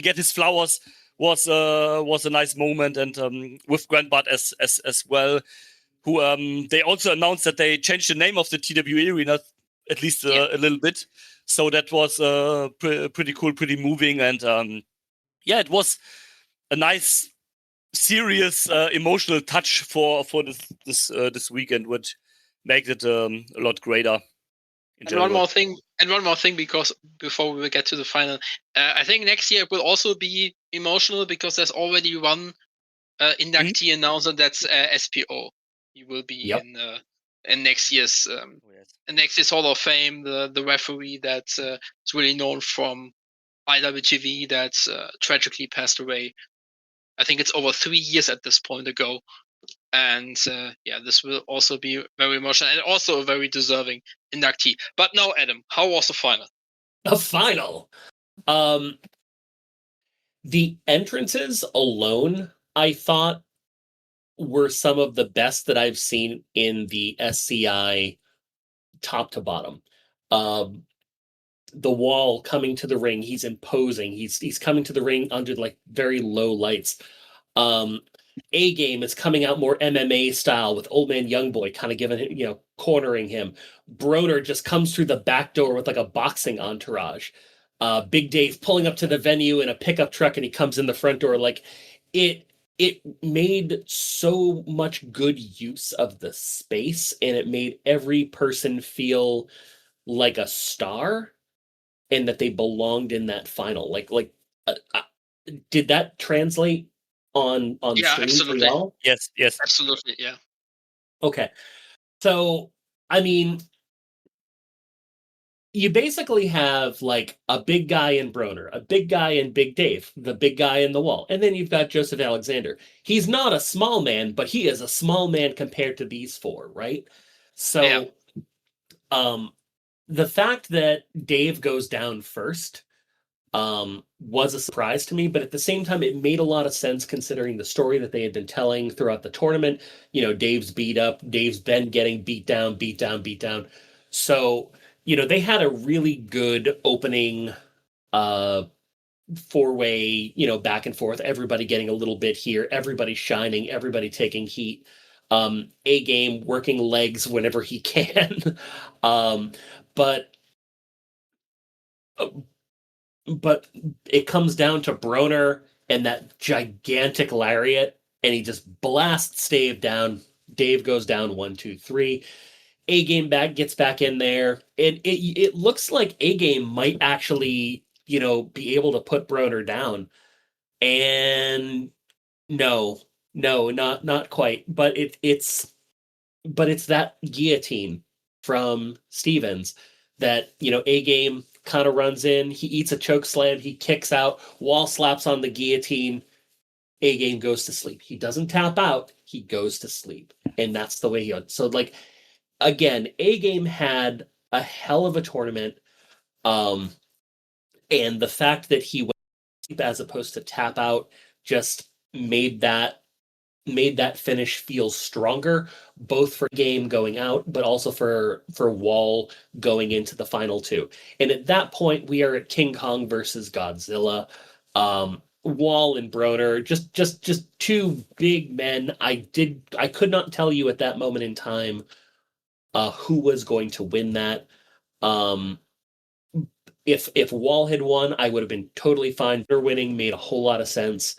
get his flowers was a nice moment, and with Grandbud as well, who they also announced that they changed the name of the TWE arena at least a little bit. So that was pretty cool, pretty moving. And yeah, it was a nice serious emotional touch for this weekend, which makes it a lot greater. And one more thing, because before we will get to the final, I think next year it will also be emotional because there's already one inductee announcer that's SPO. He will be in next year's Hall of Fame. The referee that's really known from IWTV that's tragically passed away. I think it's over 3 years at this point ago. And this will also be very emotional and also a very deserving inductee. But now, Adam, how was the final? The final. The entrances alone, I thought, were some of the best that I've seen in the SCI top to bottom. The Wall coming to the ring, he's imposing. He's coming to the ring under like very low lights. A Game is coming out more MMA style with Old Man Young Boy kind of giving him, cornering him. Broner just comes through the back door with like a boxing entourage. Big Dave pulling up to the venue in a pickup truck and he comes in the front door. Like it made so much good use of the space, and it made every person feel like a star and that they belonged in that final. Did that translate on screen absolutely. for y'all? Yes, absolutely, yeah. Okay, so I mean, you basically have like a big guy in Broner, a big guy in Big Dave, the big guy in the Wall, and then you've got Joseph Alexander. He's not a small man, but he is a small man compared to these four, right? So, the fact that Dave goes down first was a surprise to me, but at the same time, it made a lot of sense considering the story that they had been telling throughout the tournament. Dave's beat up, Dave's been getting beat down. So, they had a really good opening four-way, back and forth, everybody getting a little bit here, everybody shining, everybody taking heat. A Game working legs whenever he can. But it comes down to Broner and that gigantic lariat, and he just blasts Dave down. Dave goes down 1, 2, 3. A Game gets back in there. It looks like A Game might actually, be able to put Broner down. And no, not quite. But it's that guillotine from Stevens that, A Game kind of runs in, he eats a choke slam, he kicks out, Wall slaps on the guillotine, A Game goes to sleep. He doesn't tap out, he goes to sleep. And that's the way he goes. So again, A Game had a hell of a tournament. And the fact that he went to sleep as opposed to tap out just made that finish feel stronger, both for Game going out, but also for Wall going into the final two. And at that point, we are at King Kong versus Godzilla. Wall and Broner, just two big men. I could not tell you at that moment in time who was going to win that. If Wall had won, I would have been totally fine. Their winning made a whole lot of sense.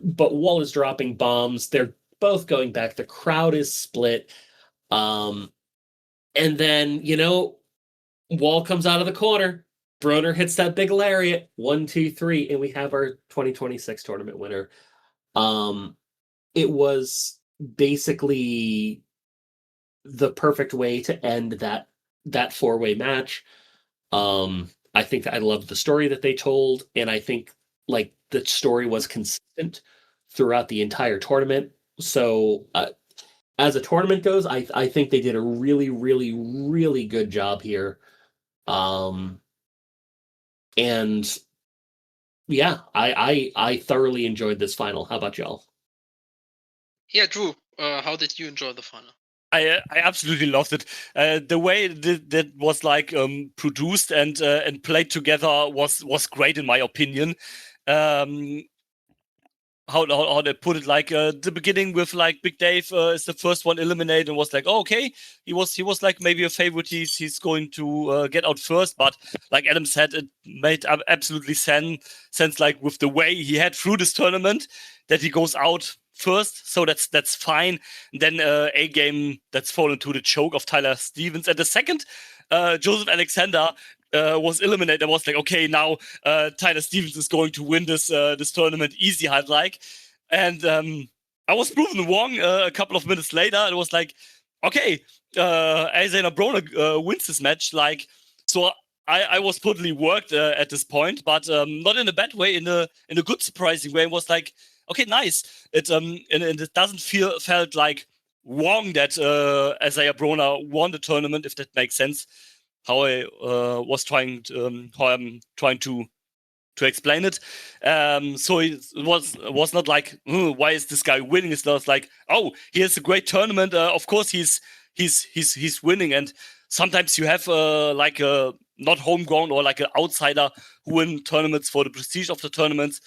But Wall is dropping bombs. They're both going back. The crowd is split. And then, Wall comes out of the corner. Broner hits that big lariat. 1, 2, 3. And we have our 2026 tournament winner. It was basically the perfect way to end that four-way match. I think that I loved the story that they told. And I think the story was consistent throughout the entire tournament. So as a tournament goes, I think they did a really, really, really good job here. And yeah, I thoroughly enjoyed this final. How about y'all? Yeah, Drew, how did you enjoy the final? I absolutely loved it. The way that was produced and played together was great in my opinion. how they put it, like the beginning with like Big Dave is the first one eliminated and was like, oh, okay, he was like maybe a favorite, he's going to get out first, but like Adam said, it made absolutely sense like with the way he had through this tournament that he goes out first, so that's fine. And then a game that's fallen to the choke of Tyler Stevens, and the second Joseph Alexander was eliminated. I was like, okay, now Tyler Stevens is going to win this tournament easy, I'd like. And I was proven wrong a couple of minutes later. It was like, okay, Alexander Broner wins this match. Like, so I was totally worked at this point, but not in a bad way, in a good surprising way. It was like, okay, nice. It and it doesn't felt like wrong that Isaiah Broner won the tournament, if that makes sense. How I was trying to, how I'm trying to explain it. So it was not like, why is this guy winning? It's not like, oh, he has a great tournament. Of course he's winning. And sometimes you have like a not homegrown or like an outsider who win tournaments for the prestige of the tournaments.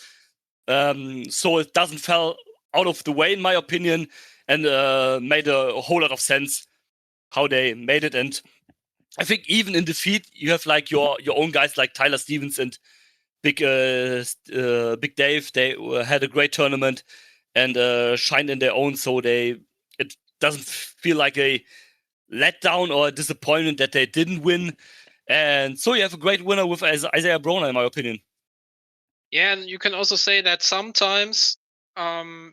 So it doesn't fall out of the way, in my opinion, and made a whole lot of sense how they made it. And I think even in defeat, you have like your own guys like Tyler Stevens and Big Dave. They had a great tournament and shined in their own. So it doesn't feel like a letdown or a disappointment that they didn't win. And so you have a great winner with Isaiah Broner, in my opinion. Yeah, and you can also say that sometimes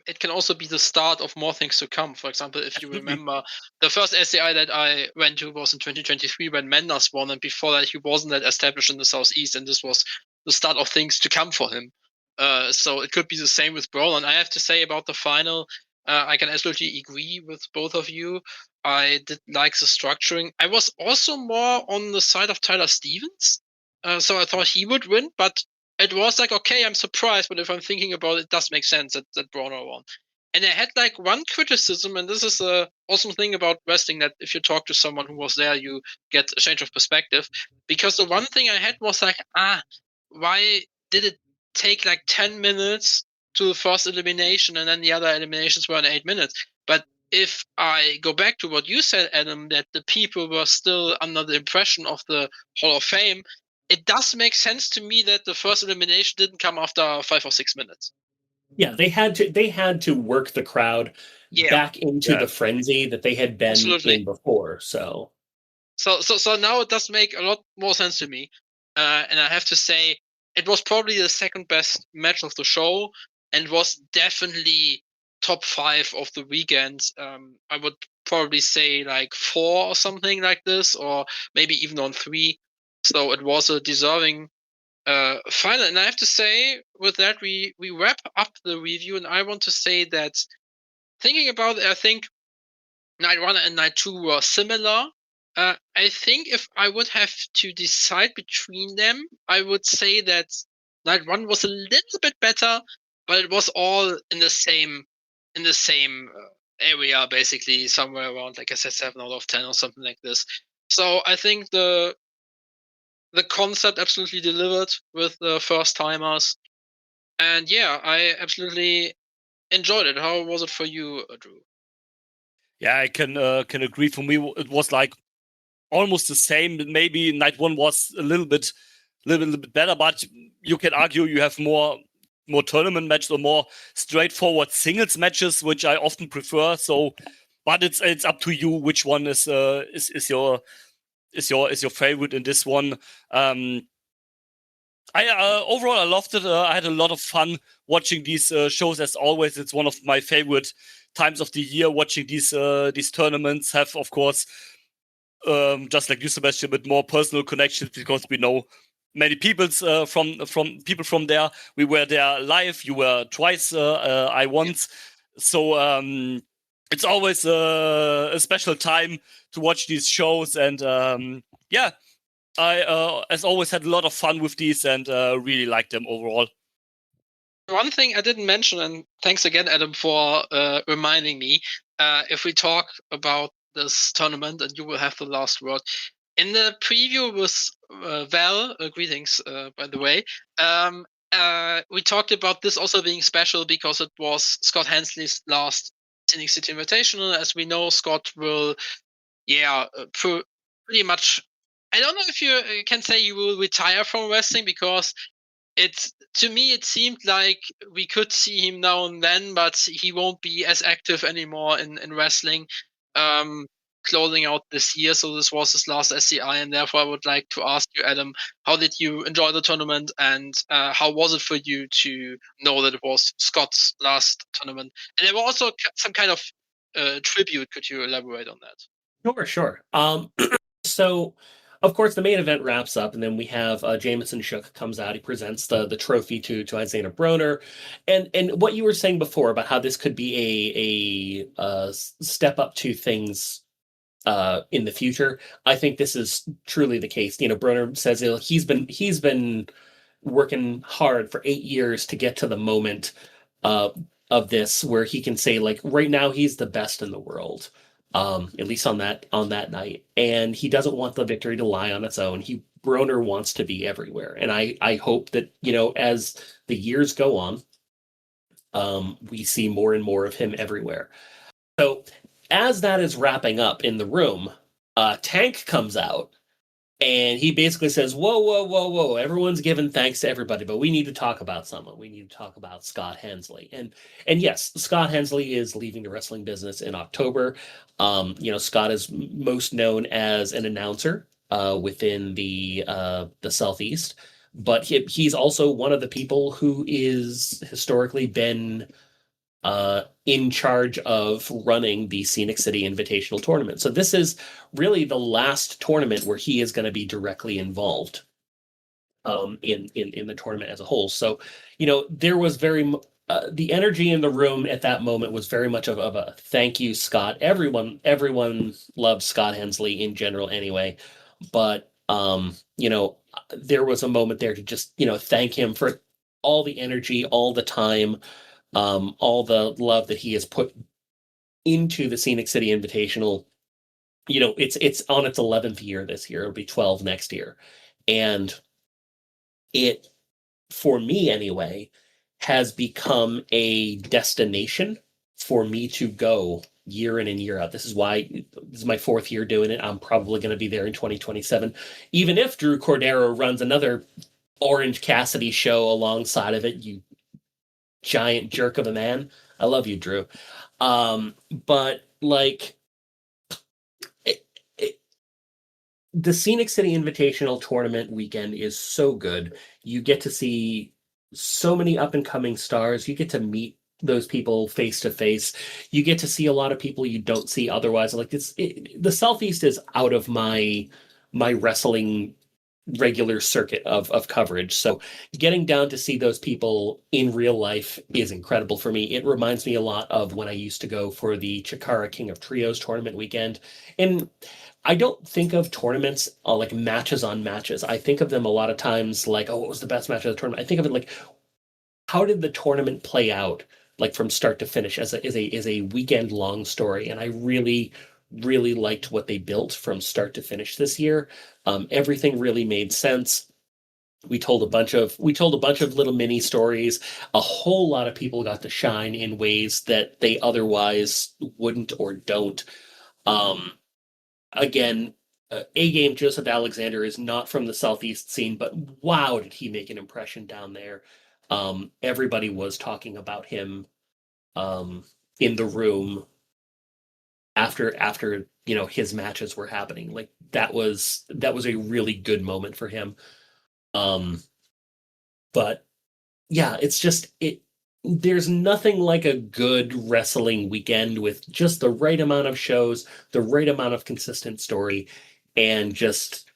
it can also be the start of more things to come. For example, if you remember, the first SCI that I went to was in 2023 when Mendes won, and before that he wasn't that established in the Southeast, and this was the start of things to come for him. So it could be the same with Broner. And I have to say about the final, I can absolutely agree with both of you. I did like the structuring. I was also more on the side of Tyler Stevens. So I thought he would win, but it was like, okay, I'm surprised, but if I'm thinking about it, it does make sense that Broner won. And I had like one criticism, and this is the awesome thing about wrestling, that if you talk to someone who was there, you get a change of perspective. Because the one thing I had was like, why did it take like 10 minutes to the first elimination, and then the other eliminations were in 8 minutes? But if I go back to what you said, Adam, that the people were still under the impression of the Hall of Fame, it does make sense to me that the first elimination didn't come after 5 or 6 minutes. Yeah, they had to work the crowd back into the frenzy that they had been in before. So now it does make a lot more sense to me. And I have to say, it was probably the second best match of the show, and was definitely top 5 of the weekend. I would probably say like 4 or something like this, or maybe even on 3. So it was a deserving final. And I have to say, with that, we wrap up the review. And I want to say that, thinking about it, I think Night 1 and Night 2 were similar. I think if I would have to decide between them, I would say that Night 1 was a little bit better, but it was all in the same area, basically, somewhere around, like I said, 7 out of 10 or something like this. So I think the concept absolutely delivered with the first timers, and yeah, I absolutely enjoyed it. How was it for you, Drew? Yeah, I can agree. For me, it was like almost the same. Maybe Night 1 was a little bit better, but you can argue you have more tournament matches or more straightforward singles matches, which I often prefer. So, but it's up to you which one is your favorite in this one. Overall I loved it. I had a lot of fun watching these shows. As always, it's one of my favorite times of the year, watching these tournaments. Have, of course, just like you, Sebastian, a bit more personal connections, because we know many people from people from there. We were there live. You were twice. I once. So it's always a special time to watch these shows. And I, as always, had a lot of fun with these and really liked them overall. One thing I didn't mention, and thanks again, Adam, for reminding me, if we talk about this tournament, and you will have the last word. In the preview with Val, greetings, by the way, we talked about this also being special because it was Scott Hensley's last Scenic City Invitational. As we know, Scott will, pretty much. I don't know if you can say he will retire from wrestling, because to me it seemed like we could see him now and then, but he won't be as active anymore in wrestling. Closing out this year, so this was his last SCI, and therefore I would like to ask you, Adam, how did you enjoy the tournament, and how was it for you to know that it was Scott's last tournament? And there were also some kind of tribute. Could you elaborate on that? Sure. So, of course, the main event wraps up, and then we have Jameson Shook comes out. He presents the trophy to Isaiah Broner, and what you were saying before about how this could be a step up to things in the future. I think this is truly the case. Broner says he's been working hard for 8 years to get to the moment of this where he can say, like, right now he's the best in the world. At least on that night, and he doesn't want the victory to lie on its own. Broner wants to be everywhere, and I hope that as the years go on, we see more and more of him everywhere. So as that is wrapping up in the room, Tank comes out, and he basically says, whoa, everyone's giving thanks to everybody, but we need to talk about someone. We need to talk about Scott Hensley. And yes, Scott Hensley is leaving the wrestling business in October. Scott is most known as an announcer within the Southeast, but he's also one of the people who is historically been in charge of running the Scenic City Invitational tournament. So this is really the last tournament where he is going to be directly involved in the tournament as a whole. So, there was the energy in the room at that moment was very much of a thank you, Scott. Everyone loves Scott Hensley in general anyway, but there was a moment there to just thank him for all the energy, all the time, all the love that he has put into the Scenic City Invitational. It's on its 11th year this year. It'll be 12 next year. And it, for me anyway, has become a destination for me to go year in and year out. This is my 4th year doing it. I'm probably going to be there in 2027. Even if Drew Cordero runs another Orange Cassidy show alongside of it, you giant jerk of a man. I love you, Drew. But like the Scenic City Invitational tournament weekend is so good. You get to see so many up and coming stars. You get to meet those people face to face. You get to see a lot of people you don't see otherwise. Like the Southeast is out of my wrestling regular circuit of coverage. So getting down to see those people in real life is incredible for me. It reminds me a lot of when I used to go for the Chikara King of Trios tournament weekend. And I don't think of tournaments like matches on matches. I think of them a lot of times like, oh, what was the best match of the tournament? I think of it like, how did the tournament play out, like from start to finish as a weekend long story? And I really liked what they built from start to finish this year. Everything really made sense. We told a bunch of little mini stories. A whole lot of people got to shine in ways that they otherwise wouldn't or don't. Again, A-Game Joseph Alexander is not from the Southeast scene, but wow, did he make an impression down there. Everybody was talking about him in the room after his matches were happening. Like that was a really good moment for him. But yeah, it's just there's nothing like a good wrestling weekend with just the right amount of shows, the right amount of consistent story, and just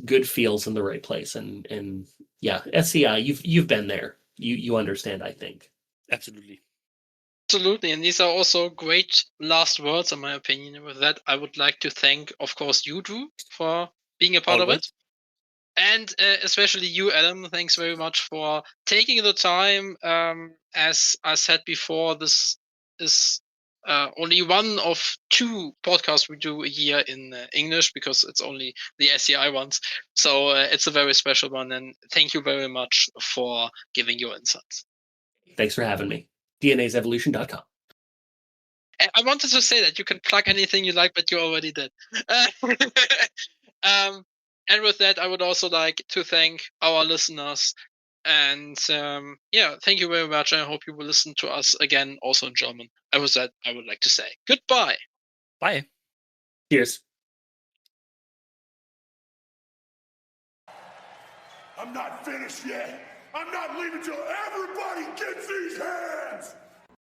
good feels in the right place. And yeah, SCI, you've been there. You understand, I think. Absolutely. Absolutely, and these are also great last words, in my opinion. With that, I would like to thank, of course, you, Drew, for being a part of it. And especially you, Adam. Thanks very much for taking the time. As I said before, this is only one of 2 podcasts we do a year in English, because it's only the SCI ones. So it's a very special one, and thank you very much for giving your insights. Thanks for having me. DNA'sevolution.com. I wanted to say that you can plug anything you like, but you already did. And with that, I would also like to thank our listeners. And thank you very much. I hope you will listen to us again, also in German. I would like to say goodbye. Bye. Cheers. I'm not finished yet. I'm not leaving till everybody gets these hands.